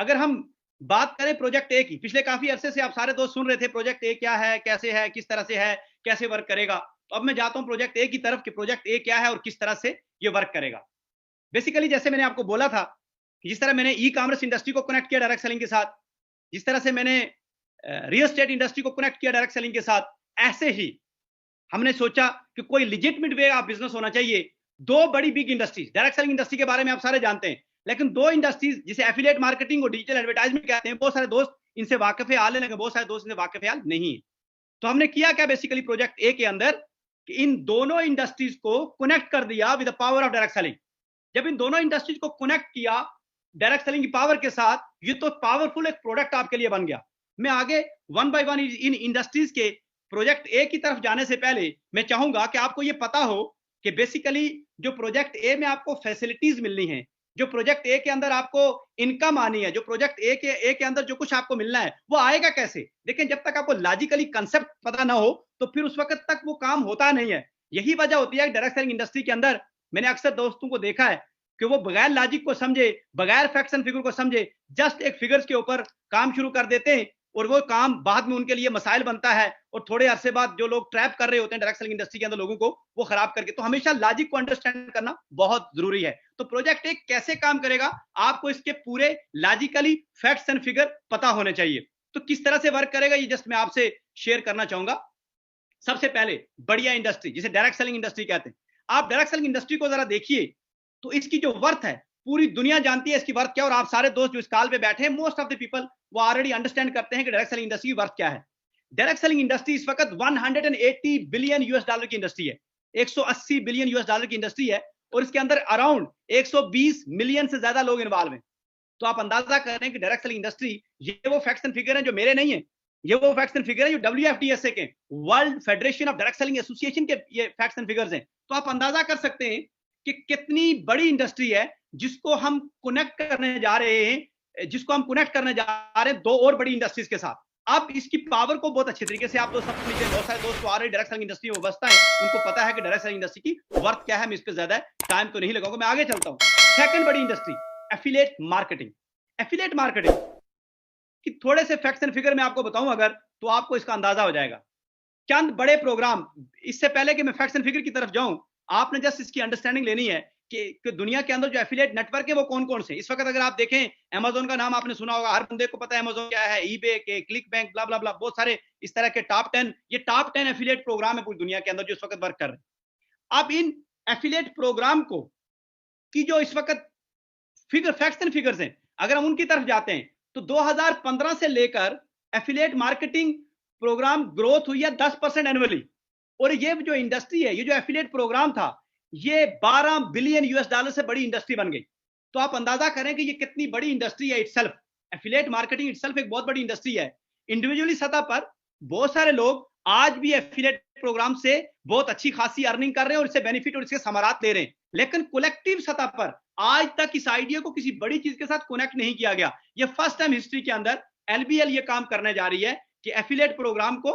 अगर हम बात करें प्रोजेक्ट ए की, पिछले काफी अरसे से आप सारे दोस्त सुन रहे थे प्रोजेक्ट ए क्या है, कैसे है, किस तरह से है, कैसे वर्क करेगा। तो अब मैं जाता हूं प्रोजेक्ट ए की तरफ कि प्रोजेक्ट ए क्या है और किस तरह से ये वर्क करेगा। बेसिकली जैसे मैंने आपको बोला था कि जिस तरह मैंने ई कॉमर्स इंडस्ट्री को कनेक्ट किया डायरेक्ट सेलिंग के साथ, जिस तरह से मैंने रियल एस्टेट इंडस्ट्री को कनेक्ट किया डायरेक्ट सेलिंग के साथ, ऐसे ही हमने सोचा कि कोई लिजिटमेट वे ऑफ बिजनेस होना चाहिए। दो बड़ी big industries, direct selling industry के बारे में आप सारे जानते हैं, लेकिन दो इंडस्ट्रीज जिसे एफिलिएट मार्केटिंग और डिजिटल एडवर्टाइजमेंट कहते हैं, बहुत सारे दोस्त इनसे वाकिफ है, हाल है, लेकिन बहुत सारे दोस्त इनसे वाकिफ है नहीं है। तो हमने किया क्या बेसिकली प्रोजेक्ट ए के अंदर कि इन दोनों इंडस्ट्रीज को कनेक्ट कर दिया with the power of direct selling. जब इन दोनों इंडस्ट्रीज को कनेक्ट किया डायरेक्ट सेलिंग की पावर के साथ, ये तो पावरफुल एक प्रोडक्ट आपके लिए बन गया। मैं आगे one by one in industries के प्रोजेक्ट ए की तरफ जाने से पहले मैं चाहूंगा कि आपको ये पता हो कि बेसिकली जो प्रोजेक्ट ए में आपको फैसिलिटीज मिलनी है, जो प्रोजेक्ट ए के अंदर आपको इनकम आनी है, जो प्रोजेक्ट ए के अंदर जो कुछ आपको मिलना है, वो आएगा कैसे। लेकिन जब तक आपको लॉजिकली कंसेप्ट पता ना हो तो फिर उस वक्त तक वो काम होता नहीं है। यही वजह होती है डायरेक्ट सेलिंग इंडस्ट्री के अंदर मैंने अक्सर दोस्तों को देखा है कि वो बगैर लॉजिक को समझे, बगैर फैक्ट्स एंड फिगर को समझे, जस्ट एक फिगर्स के ऊपर काम शुरू कर देते हैं और वो काम बाद में उनके लिए मसाइल बनता है और थोड़े अरसे बाद जो लोग ट्रैप कर रहे होते हैं डायरेक्ट सेलिंग इंडस्ट्री के अंदर लोगों को, वो खराब करके। तो हमेशा लॉजिक को अंडरस्टैंड करना बहुत जरूरी है। तो प्रोजेक्ट एक कैसे काम करेगा, आपको इसके पूरे लॉजिकली फैक्ट्स एंड फिगर पता होने चाहिए। तो किस तरह से वर्क करेगा ये जस्ट मैं आपसे शेयर करना चाहूंगा। सबसे पहले बढ़िया इंडस्ट्री जिसे डायरेक्ट सेलिंग इंडस्ट्री कहते हैं, आप डायरेक्ट सेलिंग इंडस्ट्री को जरा देखिए तो इसकी जो वर्थ है पूरी दुनिया जानती है इसकी वर्थ क्या। और आप सारे दोस्त जो इस कॉल पे बैठे हैं, मोस्ट ऑफ द पीपल वो ऑलरेडी अंडरस्टैंड करते हैं कि डायरेक्ट सेलिंग इंडस्ट्री की वर्थ क्या है। डायरेक्ट सेलिंग इंडस्ट्री इस वक्त 180 बिलियन यूएस डॉलर की इंडस्ट्री है, 180 बिलियन यूएस डॉलर की इंडस्ट्री है और इसके अंदर अराउंड 120 मिलियन से ज्यादा लोग इन्वॉल्व हैं। तो आप अंदाजा कर रहे हैं कि डायरेक्ट सेलिंग इंडस्ट्री, ये वो फैक्ट्स एंड फिगर हैं जो मेरे नहीं है, ये वो फैक्ट्स एंड फिगर है जो WFDSA के, world federation of direct selling association के ये फैक्ट्स एंड फिगर्स हैं। तो आप अंदाजा कर सकते हैं कि कितनी बड़ी इंडस्ट्री है जिसको हम कनेक्ट करने जा रहे हैं, जिसको हम कनेक्ट करने जा रहे हैं दो और बड़ी इंडस्ट्रीज के साथ। आप इसकी पावर को बहुत अच्छे तरीके से आप दोस्त समझिए। बहुत सारे दोस्त आ रहे डायरेक्ट सेलिंग इंडस्ट्री में बसता है, उनको पता है कि डायरेक्ट सेलिंग इंडस्ट्री की वर्थ क्या है। मैं इस पर ज्यादा टाइम तो नहीं लगाऊंगा, मैं आगे चलता हूं। सेकंड बड़ी industry affiliate marketing. Affiliate marketing कि थोड़े से फैक्ट्स एंड फिगर मैं आपको बताऊं अगर, तो आपको इसका अंदाजा हो जाएगा। चंद बड़े प्रोग्राम, इससे पहले कि मैं फैक्ट्स एंड फिगर की तरफ जाऊं, आपने जस्ट इसकी अंडरस्टैंडिंग लेनी है कि दुनिया के अंदर जो एफिलिएट नेटवर्क है वो कौन कौन से। इस वक्त अगर आप देखें, अमेज़न का नाम आपने सुना होगा, हर बंदे को पता है अमेज़न क्या है, ईबे के, क्लिक बैंक, ब्ला ब्ला ब्ला, बहुत सारे इस तरह के टॉप 10, ये टॉप 10 एफिलिएट प्रोग्राम है पूरी दुनिया के अंदर जो इस वक्त वर्क कर रहे हैं। अब इन एफिलिएट प्रोग्राम को की जो इस वक्त फिगर फैक्ट्स एंड फिगर्स हैं, अगर हम उनकी तरफ जाते हैं तो 2015 से लेकर एफिलिएट मार्केटिंग प्रोग्राम ग्रोथ हुई है 10% एनुअली। और ये जो इंडस्ट्री है, ये जो एफिलिएट प्रोग्राम था, ये 12 बिलियन यूएस डॉलर से बड़ी इंडस्ट्री बन गई। तो आप अंदाजा करें कि ये कितनी बड़ी इंडस्ट्री है इटसेल्फ। एफिलिएट मार्केटिंग इटसेल्फ एक बहुत बड़ी इंडस्ट्री है। इंडिविजुअली सतह पर बहुत सारे लोग आज भी एफिलिएट प्रोग्राम से बहुत अच्छी खासी अर्निंग कर रहे हैं और इससे बेनिफिट और इसके समारात ले रहे हैं, लेकिन कलेक्टिव सतह पर आज तक इस आइडिया को किसी बड़ी चीज के साथ कनेक्ट नहीं किया गया। ये फर्स्ट टाइम हिस्ट्री के अंदर एलबीएल ये काम करने जा रही है कि एफिलिएट प्रोग्राम को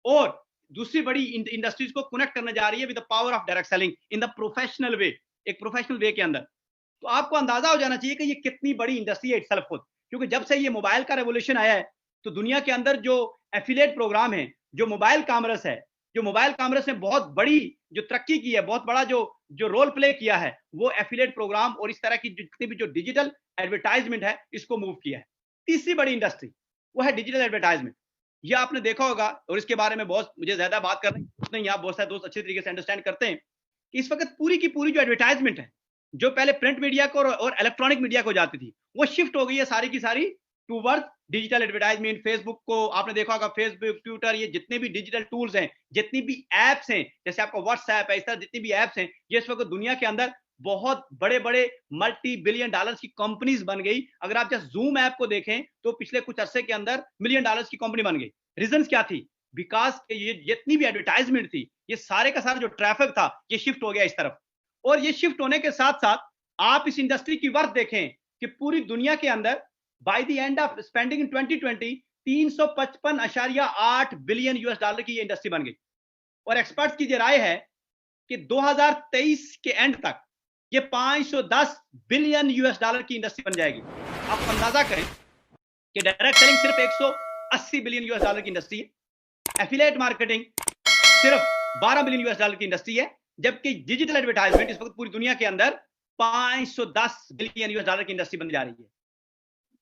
और दूसरी बड़ी इंडस्ट्रीज को कनेक्ट करने जा रही है with the power of direct selling in the professional way, एक प्रोफेशनल वे के अंदर। तो आपको अंदाजा हो जाना चाहिए कि ये कितनी बड़ी इंडस्ट्री है इटसेल्फ खुद, क्योंकि जब से ये मोबाइल का रेवोल्यूशन आया है तो दुनिया के अंदर जो एफिलिएट प्रोग्राम है, जो मोबाइल कॉमर्स है, जो मोबाइल कॉमर्स ने बहुत बड़ी जो तरक्की की है, बहुत बड़ा जो रोल प्ले किया है, वो एफिलिएट प्रोग्राम और इस तरह की जितनी भी जो डिजिटल एडवर्टाइजमेंट है इसको मूव किया है। तीसरी बड़ी इंडस्ट्री वो है डिजिटल एडवर्टाइजमेंट। ये आपने देखा होगा और इसके बारे में बहुत मुझे ज्यादा बात करना नहीं, आप बहुत सारे दोस्त अच्छे तरीके से अंडरस्टैंड करते हैं कि इस वक्त पूरी की पूरी जो एडवर्टाइजमेंट है, जो पहले प्रिंट मीडिया को और इलेक्ट्रॉनिक मीडिया को जाती थी, वो शिफ्ट हो गई है सारी की सारी टूवर्ड्स डिजिटल एडवर्टाइजमेंट। फेसबुक को आपने देखा होगा, फेसबुक, ट्विटर, ये जितने भी डिजिटल टूल्स हैं, जितनी भी एप्स हैं, जैसे आपका व्हाट्सएप है, इस तरह जितनी भी एप्स हैं, ये इस वक्त दुनिया के अंदर बहुत बड़े बड़े मल्टी बिलियन डॉलर्स की कंपनीज बन गई। अगर आप जस्ट जूम ऐप को देखें तो पिछले कुछ अरसे के अंदर मिलियन डॉलर्स की कंपनी बन गई। रीजन क्या थी? बिकॉज ये जितनी भी एडवर्टाइजमेंट थी, ये सारे का सारा जो ट्रैफिक था, ये शिफ्ट हो गया इस तरफ। और ये शिफ्ट होने के साथ साथ आप इस इंडस्ट्री की वर्थ देखें कि पूरी दुनिया के अंदर by the end of spending in 2020 355.8 billion US dollar की ये इंडस्ट्री बन गई। और एक्सपर्ट्स की राय है कि 2023 के एंड तक ये 510 बिलियन यूएस डॉलर की इंडस्ट्री बन जाएगी। आप अंदाजा करें कि डायरेक्ट सेलिंग सिर्फ 180 बिलियन यूएस डॉलर की इंडस्ट्री है, एफिलिएट मार्केटिंग सिर्फ 12 बिलियन यूएस डॉलर की इंडस्ट्री है, जबकि डिजिटल एडवर्टाइजमेंट इस वक्त पूरी दुनिया के अंदर 510 बिलियन यूएस डॉलर की इंडस्ट्री बनने जा रही है।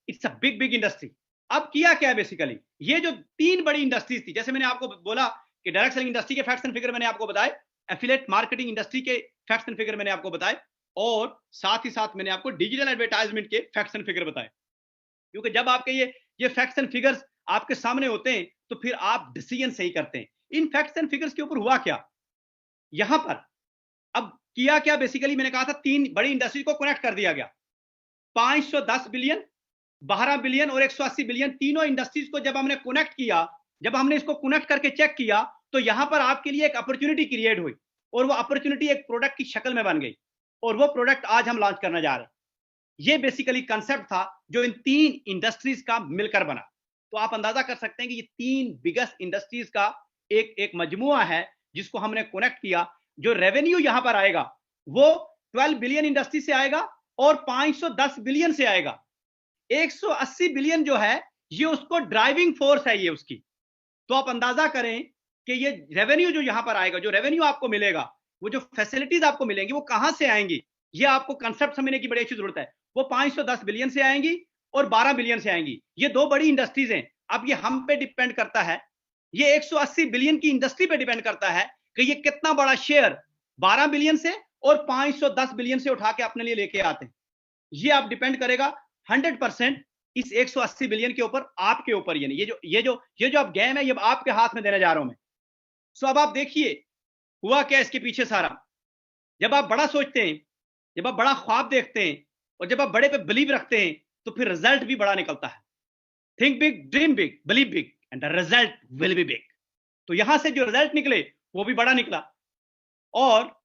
It's a big big industry. अब किया क्या है बेसिकली, ये जो तीन बड़ी इंडस्ट्रीज थी, जैसे मैंने आपको बोला कि डायरेक्ट सेलिंग इंडस्ट्री के फैक्ट्स एंड फिगर मैंने आपको बताए, एफिलिएट मार्केटिंग इंडस्ट्री के फैक्ट्स एंड फिगर मैंने आपको बताए, और साथ ही साथ मैंने आपको डिजिटल एडवर्टाइजमेंट के फैक्ट्स एंड फिगर बताए। क्योंकि जब आपके ये फैक्ट्स एंड फिगर्स आपके सामने होते हैं तो फिर आप डिसीजन सही करते हैं। इन फैक्ट्स एंड फिगर्स के ऊपर हुआ क्या यहां पर, अब किया क्या बेसिकली, मैंने कहा था तीन बड़ी इंडस्ट्री को कनेक्ट कर दिया गया। 510 बिलियन, 12 बिलियन और 180 बिलियन, तीनों इंडस्ट्रीज को जब हमने कनेक्ट किया, जब हमने इसको कनेक्ट करके चेक किया, तो यहां पर आपके लिए एक अपॉर्चुनिटी क्रिएट हुई, और वो अपॉर्चुनिटी एक प्रोडक्ट की शक्ल में बन गई, और वो प्रोडक्ट आज हम लॉन्च करने जा रहे हैं। ये बेसिकली कंसेप्ट था जो इन तीन इंडस्ट्रीज का मिलकर बना। तो आप अंदाजा कर सकते हैं कि ये तीन बिगेस्ट इंडस्ट्रीज का एक मजमुआ है जिसको हमने कनेक्ट किया। जो रेवेन्यू यहां पर आएगा वो 12 बिलियन इंडस्ट्री से आएगा और 510 बिलियन से आएगा। 180 बिलियन जो है ये उसको ड्राइविंग फोर्स है ये उसकी। तो आप अंदाजा करें कि ये रेवेन्यू जो यहां पर आएगा, जो रेवेन्यू आपको मिलेगा, वो जो फैसिलिटीज आपको मिलेंगी वो कहां से आएंगी, ये आपको कंसेप्ट समझने की बड़ी अच्छी जरूरत है। वो 510 बिलियन से आएंगी और 12 बिलियन से आएंगी। ये दो बड़ी इंडस्ट्रीज हैं। अब ये हम पे डिपेंड करता है, ये 180 बिलियन की इंडस्ट्री पे डिपेंड करता है कि ये कितना बड़ा शेयर 12 बिलियन से और 510 बिलियन से उठा के अपने लिए लेके आते हैं। ये आप डिपेंड करेगा 100% इस 180 बिलियन के ऊपर, आपके ऊपर। यानी ये जो अब गेम है ये आपके हाथ में देने जा रहा हूं मैं। सो अब आप देखिए हुआ क्या इसके पीछे सारा। जब आप बड़ा सोचते हैं, जब आप बड़ा ख्वाब देखते हैं, और जब आप बड़े पे बिलीव रखते हैं, तो फिर रिजल्ट भी बड़ा निकलता है। Think big, dream big, believe big and the result will be big. तो यहां से जो रिजल्ट निकले वो भी बड़ा निकला, और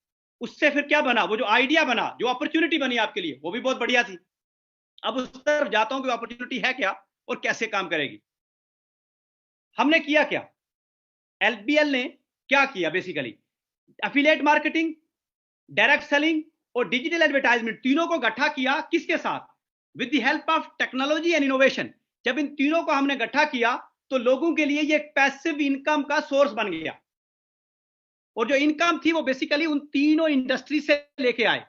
उससे फिर क्या बना, वो जो आइडिया बना, जो अपॉर्चुनिटी बनी आपके लिए, वो भी बहुत बढ़िया थी। अब उस तरफ जाता हूं कि अपॉर्चुनिटी है क्या और कैसे काम करेगी। हमने किया क्या, एलबीएल ने क्या किया basically, affiliate marketing, direct selling और डिजिटल एडवर्टाइजमेंट, तीनों को गठा किया। किसके साथ, with the help of technology and innovation. जब इन तीनों को हमने गठा किया तो लोगों के लिए ये एक पैसिव इनकम का सोर्स बन गया, और जो इनकम थी वो बेसिकली उन तीनों इंडस्ट्री से लेके आए।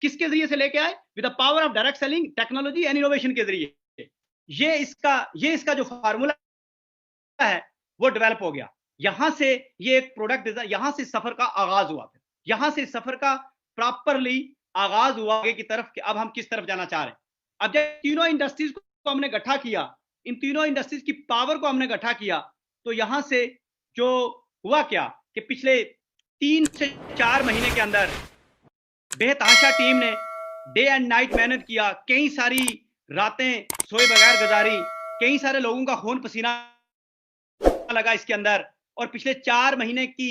किसके जरिए से लेके आए, with the power of direct selling, technology and innovation के जरिए। ये इसका जो फार्मूला है वो डेवलप हो गया। यहां से ये एक प्रोडक्ट डिजाइन, यहां से सफर का आगाज हुआ, फिर यहां से सफर का प्रॉपरली आगाज हुआ आगे की तरफ कि अब हम किस तरफ जाना चाह रहे हैं। अब जब तीनों इंडस्ट्रीज को हमने इकट्ठा किया, इन तीनों इंडस्ट्रीज की पावर को हमने इकट्ठा किया, तो यहां से जो हुआ क्या कि पिछले 3 से 4 महीने के अंदर बेतहाशा टीम ने डे एंड नाइट मेहनत किया, कई सारी रातें सोए बगैर गुजारी, कई सारे लोगों का खून पसीना लगा इसके अंदर, और पिछले 4 महीने की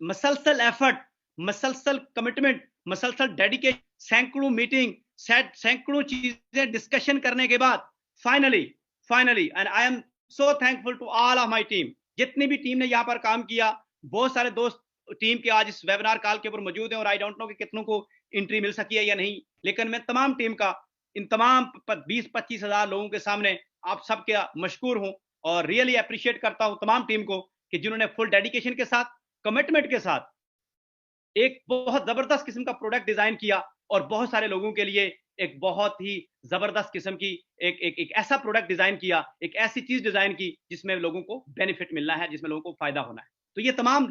मसलसल एफर्ट, मसलसल कमिटमेंट, मसलसल डेडिकेशन, सैकड़ों मीटिंग, सैकड़ों चीजें डिस्कशन करने के बाद finally and I am so thankful to all of my team, जितनी भी टीम ने यहां पर काम किया। बहुत सारे दोस्त टीम के आज इस वेबिनार कॉल के ऊपर मौजूद हैं, और आई डोंट नो कि कितनों को एंट्री मिल सकी है या नहीं, लेकिन मैं तमाम टीम का, इन तमाम 20-25 हजार लोगों के सामने आप सबके मशकूर हूं, और रियली अप्रिशिएट करता हूं तमाम टीम को कि जिन्होंने फुल डेडिकेशन के साथ, कमिटमेंट के साथ एक बहुत जबरदस्त किस्म का प्रोडक्ट डिजाइन किया, और बहुत सारे लोगों के लिए एक बहुत ही जबरदस्त किस्म की एक ऐसा प्रोडक्ट डिजाइन किया, एक ऐसी चीज डिजाइन की जिसमें लोगों को बेनिफिट मिलना है, जिसमें लोगों को फायदा होना है। तो ये तमाम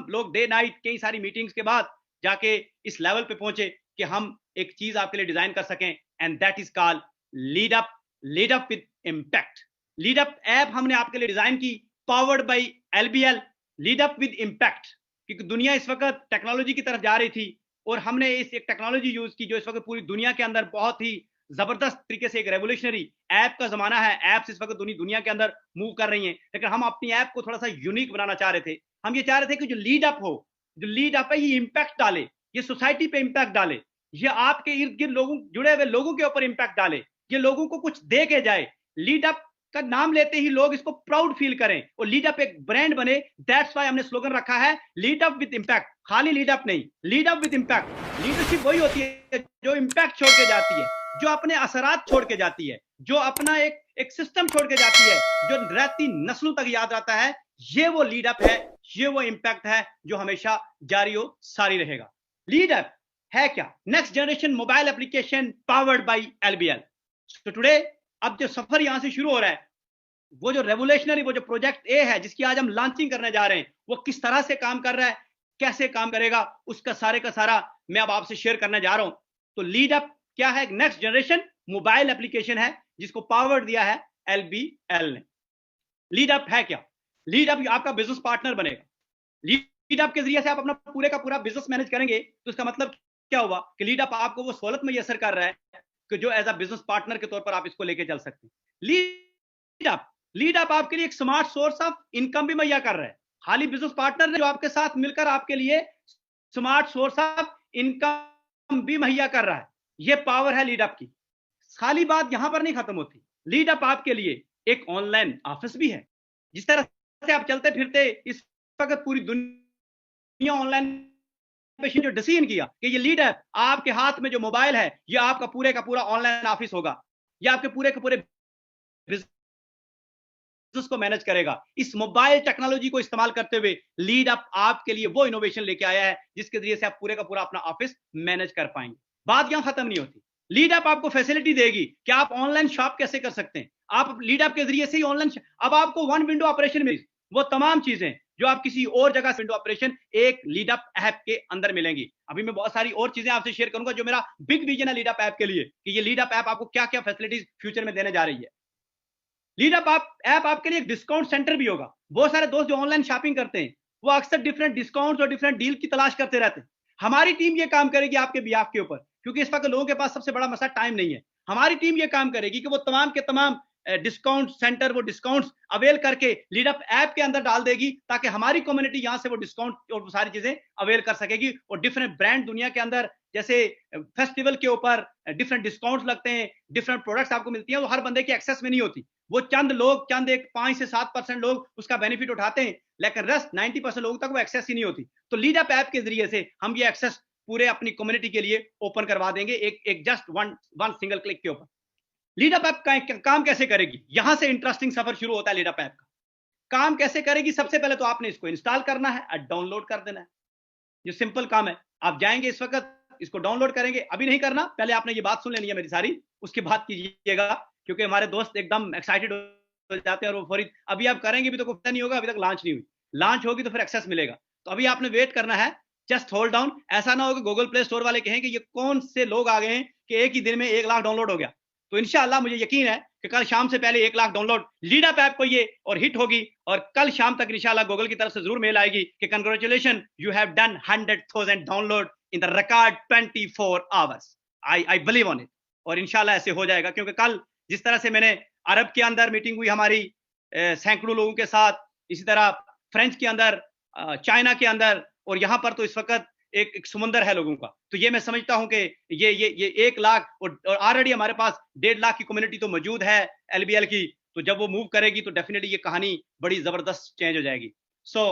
लोग डे नाइट कई सारी मीटिंग्स के बाद जाके इस लेवल पे पहुंचे कि हम एक चीज आपके लिए डिजाइन कर सकें, and that is called lead up with impact. Lead up app हमने आपके लिए डिजाइन की, powered by LBL, lead up with impact. क्योंकि दुनिया इस वक्त टेक्नोलॉजी की तरफ जा रही थी, और हमने इस एक टेक्नोलॉजी यूज की जो इस वक्त पूरी दुनिया के अंदर बहुत ही जबरदस्त तरीके से, एक रेवोल्यूशनरी ऐप का जमाना है। ऐप्स इस वक्त दुनिया के अंदर मूव कर रही हैं, लेकिन हम अपनी ऐप को थोड़ा सा यूनिक बनाना चाह रहे थे। हम ये चाह रहे थे कि जो लीड अप हो, जो लीड अप है, ये इम्पैक्ट डाले, ये सोसाइटी पे इम्पैक्ट डाले, ये आपके इर्द गिर्द लोगों, जुड़े हुए लोगों के ऊपर इम्पैक्ट डाले, ये लोगों को कुछ दे के जाए। लीड अप का नाम लेते ही लोग इसको प्राउड फील करें, और लीड अप एक ब्रांड बने। दैट्स व्हाई हमने स्लोगन रखा है लीड अप विद इम्पैक्ट। खाली लीड अप नहीं, lead up with impact. Leadership वही होती है जो इम्पैक्ट छोड़ के जाती है। जो अपने असरात छोड़ के जाती है, जो अपना एक सिस्टम छोड़ के जाती है, जो रहती नस्लों तक याद रहता है, ये वो लीड अप है, ये वो इंपैक्ट है जो हमेशा जारी और सारी रहेगा। लीड अप है क्या? Next generation mobile application powered by LBL. तो टुडे अब जो सफर यहां से शुरू हो रहा है, वो जो रेवोल्यूशनरी, वो जो प्रोजेक्ट ए है जिसकी आज हम लॉन्चिंग करने जा रहे हैं, वो किस तरह से काम कर रहा है, कैसे काम करेगा, उसका सारे का सारा मैं अब आपसे शेयर करने जा रहा हूं। तो लीड अप क्या है? नेक्स्ट जनरेशन मोबाइल एप्लीकेशन है जिसको पावर दिया है एलबीएल ने। लीड अप है क्या? लीड अप आपका बिजनेस पार्टनर बनेगा। लीड अप के जरिए से आप अपना पूरे का पूरा बिजनेस मैनेज करेंगे, तो इसका मतलब क्या हुआ कि लीड अप आपको वो सहूलत मैसर कर रहा है कि जो एज अ बिजनेस पार्टनर के तौर पर आप इसको लेके चल सकते हैं। लीड अप आपके लिए एक स्मार्ट सोर्स ऑफ इनकम भी मुहैया कर रहा है। खाली बिजनेस पार्टनर ने जो आपके साथ मिलकर आपके लिए स्मार्ट सोर्स ऑफ इनकम भी मुहैया कर रहा है, ये पावर है लीड अप की। खाली बात यहां पर नहीं खत्म होती, लीड अप आपके लिए एक ऑनलाइन ऑफिस भी है। जिस तरह से आप चलते फिरते इस वक्त पूरी दुनिया ऑनलाइन पे जो डिसीजन किया कि ये लीड अप आपके हाथ में जो मोबाइल है, ये आपका पूरे का पूरा ऑनलाइन ऑफिस होगा, ये आपके पूरे के पूरे बिजनेस को मैनेज करेगा। इस मोबाइल टेक्नोलॉजी को इस्तेमाल करते हुए लीड अप आपके लिए वो इनोवेशन लेके आया है जिसके जरिए से आप पूरे का पूरा अपना ऑफिस मैनेज कर पाएंगे। बात यहां खत्म नहीं होती, लीड अप आपको फैसिलिटी देगी कि आप ऑनलाइन शॉप कैसे कर सकते हैं। आप लीड अप के जरिए से ही ऑनलाइन, अब आपको वन विंडो ऑपरेशन में वो तमाम चीजें जो आप किसी और जगह से विंडो ऑपरेशन एक लीड अप ऐप के अंदर मिलेंगी। अभी मैं बहुत सारी और चीजें आपसे शेयर करूंगा जो मेरा बिग विजन है लीड अप ऐप के लिए, कि ये लीड अप ऐप आपको क्या क्या फैसिलिटीज फ्यूचर में देने जा रही है। लीड अप ऐप आपके लिए एक डिस्काउंट सेंटर भी होगा। बहुत सारे दोस्त जो ऑनलाइन शॉपिंग करते हैं वो अक्सर डिफरेंट डिस्काउंट्स और डिफरेंट डील की तलाश करते रहते हैं। हमारी टीम ये काम करेगी आपके बिहाफ के ऊपर, क्योंकि इस वक्त लोगों के पास सबसे बड़ा मसला टाइम नहीं है। हमारी टीम ये काम करेगी कि वो तमाम के तमाम डिस्काउंट सेंटर, वो डिस्काउंट्स अवेल करके लीड अप ऐप के अंदर डाल देगी, ताकि हमारी कम्युनिटी यहां से वो डिस्काउंट और सारी चीजें अवेल कर सकेगी। और डिफरेंट ब्रांड दुनिया के अंदर जैसे फेस्टिवल के ऊपर डिफरेंट डिस्काउंट्स लगते हैं, डिफरेंट प्रोडक्ट्स आपको मिलती हैं, वो हर बंदे के एक्सेस में नहीं होती। वो चंद लोग, चंद एक 5 से 7% लोग उसका बेनिफिट उठाते हैं, लेकिन रेस्ट 90% लोगों तक वो एक्सेस ही नहीं होती। तो लीड अप ऐप के जरिए से हम ये एक्सेस पूरे अपनी कम्युनिटी के लिए ओपन करवा देंगे, एक जस्ट वन सिंगल क्लिक के ऊपर। लीड अप ऐप काम कैसे करेगी? यहां से इंटरेस्टिंग सफर शुरू होता है। लीड अप ऐप का काम कैसे करेगी? सबसे पहले तो आपने इसको इंस्टॉल करना है और डाउनलोड कर देना है। ये सिंपल काम है। आप जाएंगे इस वक्त, इसको डाउनलोड करेंगे। अभी नहीं करना, पहले आपने ये बात सुन लेनी है मेरी सारी, उसके बाद कीजिएगा, क्योंकि हमारे दोस्त एकदम एक्साइटेड हो जाते हैं और वो फौरी, अभी आप करेंगे भी तो पता नहीं होगा, अभी तक लॉन्च नहीं हुई। लॉन्च होगी तो फिर एक्सेस मिलेगा। तो अभी आपने वेट करना है, जस्ट होल्ड डाउन। ऐसा ना हो कि गूगल प्ले स्टोर वाले कहें कि ये कौन से लोग आ गए हैं कि एक ही दिन में 1 लाख डाउनलोड हो गया। तो इंशाल्लाह मुझे यकीन है कि कल शाम से पहले 1 lakh download lead up app को ये और हिट होगी, और कल शाम तक इंशाल्लाह गूगल की तरफ से जरूर मेल आएगी कि congratulation, you have done 100,000 download in the record 24 hours. I believe on it. और इंशाल्लाह ऐसे हो जाएगा, क्योंकि कल जिस तरह से मैंने अरब के अंदर मीटिंग हुई हमारी सैकड़ों लोगों के साथ, इसी तरह फ्रेंच के अंदर, चाइना के अंदर, और यहाँ पर तो इस वक्त एक समुंदर है लोगों का। तो ये मैं समझता हूं कि ये 1 लाख और ऑलरेडी हमारे पास 1.5 लाख की कम्युनिटी तो मौजूद है एलबीएल की। तो जब वो मूव करेगी तो डेफिनेटली ये कहानी बड़ी जबरदस्त चेंज हो जाएगी। सो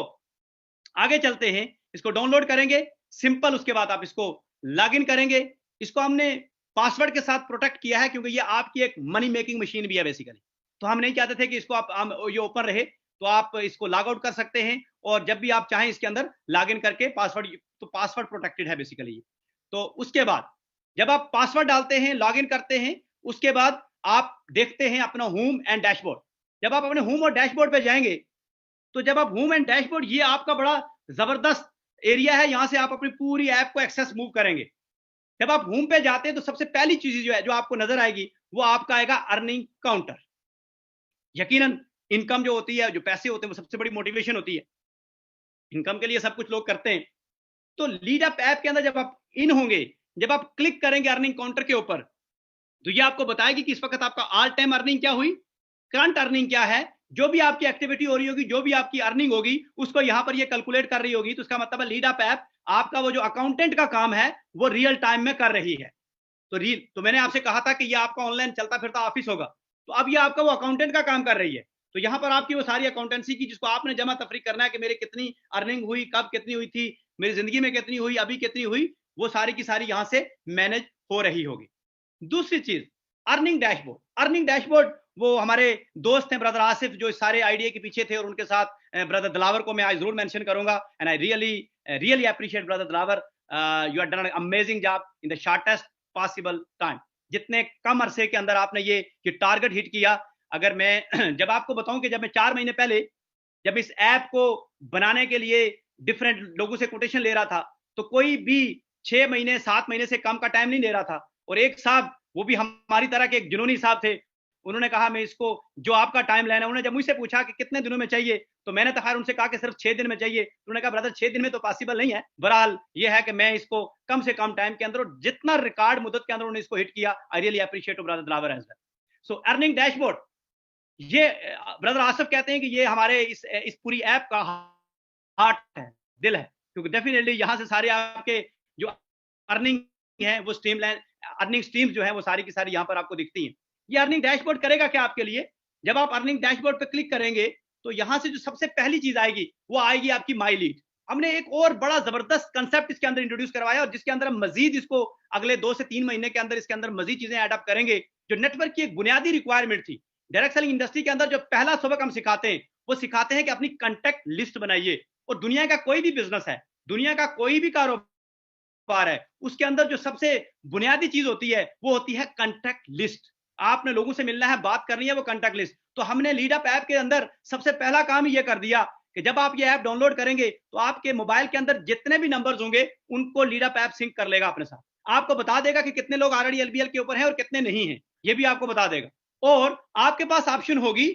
आगे चलते हैं, इसको डाउनलोड करेंगे सिंपल। उसके बाद आप इसको लॉग इन करेंगे। इसको हमने पासवर्ड के साथ प्रोटेक्ट किया है, क्योंकि ये आपकी एक मनी मेकिंग मशीन भी है बेसिकली। तो हम नहीं चाहते थे कि इसको आप ये ओपन रहे, तो आप इसको लॉग आउट कर सकते हैं, और जब भी आप चाहें इसके अंदर लॉग इन करके पासवर्ड, तो पासवर्ड प्रोटेक्टेड है बेसिकली। तो उसके बाद जब आप पासवर्ड डालते हैं, लॉग इन करते हैं, उसके बाद आप देखते हैं अपना होम एंड डैशबोर्ड। जब आप अपने होम और डैशबोर्ड पे जाएंगे, तो जब आप होम एंड डैशबोर्ड, ये आपका बड़ा जबरदस्त एरिया है, यहां से आप अपनी पूरी ऐप को एक्सेस मूव करेंगे। जब आप होम पे जाते हैं तो सबसे पहली चीज जो है जो आपको नजर आएगी, वो आपका आएगा अर्निंग काउंटर। यकीनन इनकम जो होती है, जो पैसे होते हैं, वो सबसे बड़ी मोटिवेशन होती है। इनकम के लिए सब कुछ लोग करते हैं। तो लीड अप ऐप के अंदर जब आप इन होंगे, जब आप क्लिक करेंगे अर्निंग काउंटर के ऊपर, तो ये आपको बताएगी कि इस वक्त आपका ऑल टाइम अर्निंग क्या हुई, करंट अर्निंग क्या है। जो भी आपकी एक्टिविटी हो रही होगी, जो भी आपकी अर्निंग होगी, उसको यहां पर ये कैलकुलेट कर रही होगी। तो इसका मतलब है लीड अप ऐप आपका वो जो अकाउंटेंट का काम है वो रियल टाइम में कर रही है। तो मैंने आपसे कहा था कि ये आपका ऑनलाइन चलता फिरता ऑफिस होगा, तो अब ये आपका वो अकाउंटेंट का काम कर रही है। तो यहां पर आपकी वो सारी अकाउंटेंसी की, जिसको आपने जमा तफरी करना है कि मेरी कितनी अर्निंग हुई, कब कितनी हुई थी, मेरी जिंदगी में कितनी हुई, अभी कितनी हुई, वो सारी की सारी यहां से मैनेज हो रही होगी। दूसरी चीज, अर्निंग डैशबोर्ड। अर्निंग डैशबोर्ड वो हमारे दोस्त हैं ब्रदर आसिफ जो इस सारे आइडिया के पीछे थे, और उनके साथ ब्रदर दिलावर को मैं आज जरूर मेंशन करूंगा। And I really appreciate brother Dilawar, you have done an amazing job in the shortest possible time. जितने कम अरसे के अंदर आपने ये टारगेट हिट किया। अगर मैं जब आपको बताऊं कि जब मैं 4 महीने पहले जब इस ऐप को बनाने के लिए डिफरेंट लोगों से कोटेशन ले रहा था, तो कोई भी 6 महीने 7 महीने से कम का टाइम नहीं ले रहा था। और एक साहब, वो भी हमारी तरह के एक जुनूनी साहब थे, उन्होंने कहा मैं इसको जो आपका टाइम लेना है, उन्होंने जब मुझसे पूछा कि कितने दिनों में चाहिए, तो मैंने तो खैर उनसे कहा कि सिर्फ 6 दिन में चाहिए। उन्होंने कहा ब्रदर 6 दिन में तो पॉसिबल नहीं है। बहरहाल ये है कि मैं इसको कम से कम टाइम के अंदर और जितना रिकॉर्ड मुद्दत के अंदर उन्होंने इसको हिट किया, I really appreciate brother Dilawar as well. So earning dashboard, ये ब्रदर आसिफ कहते हैं कि ये हमारे इस पूरी ऐप का हार्ट है, दिल है, क्योंकि डेफिनेटली यहां से सारे आपके जो अर्निंग है वो स्ट्रीमलाइन अर्निंग स्ट्रीम्स जो है वो सारी की सारी यहां पर आपको दिखती हैं। ये अर्निंग डैशबोर्ड करेगा क्या आपके लिए? जब आप अर्निंग डैशबोर्ड पे क्लिक करेंगे तो यहां से जो सबसे पहली चीज आएगी वो आएगी आपकी माई लीड। हमने एक और बड़ा जबरदस्त कंसेप्ट इसके अंदर इंट्रोड्यूस करवाया, और जिसके अंदर हम मजीद इसको अगले 2 से 3 महीने के अंदर इसके अंदर मजीद चीजें ऐड अप करेंगे। जो नेटवर्क की एक बुनियादी रिक्वायरमेंट थी डायरेक्ट सेलिंग इंडस्ट्री के अंदर, जो पहला सबक हम सिखाते हैं वो सिखाते हैं कि अपनी कांटेक्ट लिस्ट बनाइए। और दुनिया का कोई भी बिजनेस है, दुनिया का कोई भी कारोबार है, उसके अंदर जो सबसे बुनियादी चीज होती है वो होती है कांटेक्ट लिस्ट। आपने लोगों से मिलना है, बात करनी है, वो कांटेक्ट लिस्ट। तो हमने लीडअप ऐप के अंदर सबसे पहला काम ही ये कर दिया कि जब आप ये ऐप डाउनलोड करेंगे तो आपके मोबाइल के अंदर जितने भी नंबर्स होंगे उनको लीडअप ऐप सिंक कर लेगा अपने साथ। आपको बता देगा कि कितने लोग ऑलरेडी एलबीएल के ऊपर हैं और कितने नहीं हैं, ये भी आपको बता देगा। और आपके पास ऑप्शन होगी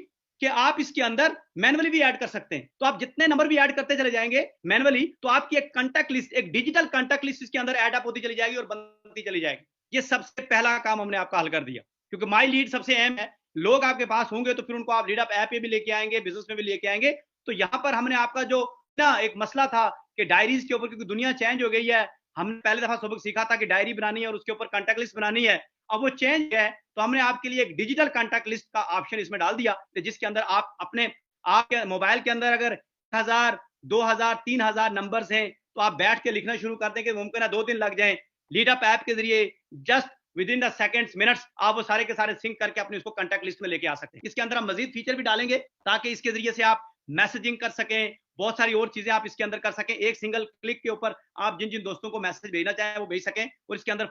कि आप इसके अंदर मैनुअली भी ऐड कर सकते हैं। तो आप जितने नंबर भी ऐड करते चले जाएंगे मैनुअली, तो आपकी एक कांटेक्ट लिस्ट, एक डिजिटल कांटेक्ट लिस्ट इसके अंदर ऐड अप होती चली जाएगी और बनती चली जाएगी। ये सबसे पहला काम हमने आपका हल कर दिया, क्योंकि माई लीड सबसे अहम है। लोग आपके पास होंगे तो फिर उनको आप लीड अप ऐप पे भी लेके आएंगे, बिजनेस में भी लेके आएंगे। तो यहां पर हमने आपका जो ना एक मसला था कि डायरीज के ऊपर, क्योंकि दुनिया चेंज हो गई है, हमने पहले दफा सबक सीखा था कि डायरी बनानी है और उसके ऊपर कांटेक्ट लिस्ट बनानी है। अब वो चेंज है, तो हमने आपके लिए एक डिजिटल कांटेक्ट लिस्ट का ऑप्शन इसमें डाल दिया, जिसके अंदर आप अपने आपके मोबाइल के अंदर अगर 1000 2000 3000 नंबर्स हैं, तो आप बैठ के लिखना शुरू कर दें कि मुमकिन है 2 दिन लग जाएं। लीडअप ऐप के जरिए just with in the seconds minutes आप वो सारे के सारे सिंक करके अपने उसको कांटेक्ट लिस्ट में लेके आ सकते हैं। इसके अंदर हम मजीद फीचर भी डालेंगे ताकि इसके जरिए से आप मैसेजिंग कर सकें, बहुत सारी और चीजें आप इसके अंदर कर सकें। एक सिंगल क्लिक के ऊपर आप जिन जिन दोस्तों को मैसेज भेजना चाहें वो भेज सकें, और इसके अंदर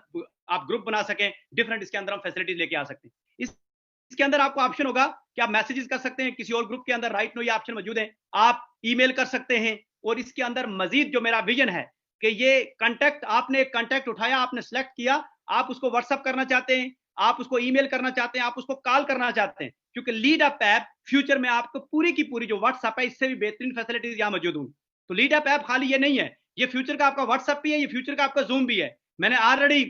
आप ग्रुप बना सकें। डिफरेंट इसके अंदर हम फैसिलिटीज लेके आ सकते हैं। इसके अंदर आपको ऑप्शन होगा कि आप मैसेजेस कर सकते हैं किसी और ग्रुप के अंदर, राइट नो ये ऑप्शन मौजूद है। आप ईमेल कर सकते हैं, और इसके अंदर मजीद जो मेरा विजन है कि ये कांटेक्ट, आपने एक कांटेक्ट उठाया, आपने सेलेक्ट किया, आप उसको व्हाट्सअप करना चाहते हैं, आप उसको ईमेल करना चाहते हैं, आप उसको कॉल करना चाहते हैं, क्योंकि लीडअप ऐप फ्यूचर में आपको पूरी की पूरी जो व्हाट्सअप है इससे भी बेहतरीन फैसिलिटीज यहां मौजूद होंगी। तो लीडअप ऐप खाली ये नहीं है, ये फ्यूचर का आपका व्हाट्सअप भी है, ये फ्यूचर का आपका जूम भी है। मैंने ऑलरेडी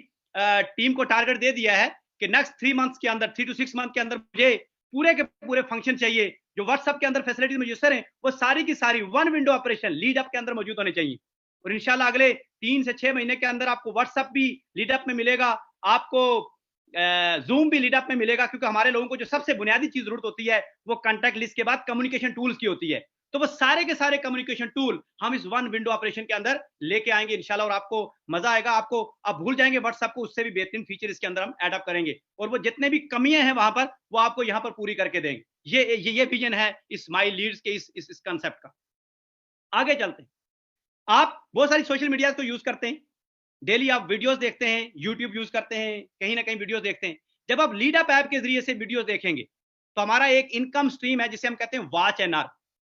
टीम को टारगेट दे दिया है कि नेक्स्ट 3 मंथ्स के अंदर, 3 to 6 मंथ के अंदर मुझे पूरे के पूरे फंक्शन चाहिए जो व्हाट्सएप के अंदर फैसिलिटीज मुयसर हैं, वो सारी की सारी वन विंडो ऑपरेशन लीडअप के अंदर मौजूद होने चाहिए। और इंशाल्लाह अगले 3 से 6 महीने के अंदर आपको व्हाट्सएप भी लीडअप में मिलेगा, आपको जूम भी लीडअप में मिलेगा, क्योंकि हमारे लोगों को जो सबसे बुनियादी चीज जरूरत होती है वो कॉन्टैक्ट लिस्ट के बाद कम्युनिकेशन टूल्स की होती है। तो वो सारे के सारे कम्युनिकेशन टूल हम इस वन विंडो ऑपरेशन के अंदर लेके आएंगे इंशाल्लाह, और आपको मजा आएगा। आपको आप भूल जाएंगे व्हाट्सएप को, उससे भी बेहतरीन फीचर इसके अंदर हम ऐड अप करेंगे, और वो जितने भी कमियां हैं वहां पर वो आपको यहां पर पूरी करके देंगे। ये विजन है इस माई लीड्स के इस कंसेप्ट का। आगे चलते हैं। आप बहुत सारी सोशल मीडिया को यूज करते हैं, डेली आप वीडियोस देखते हैं, यूट्यूब यूज करते हैं, कहीं ना कहीं वीडियोस देखते हैं। जब आप लीडअप ऐप के जरिए से वीडियोस देखेंगे तो हमारा एक इनकम स्ट्रीम है जिसे हम कहते हैं वॉच एंड अर्न।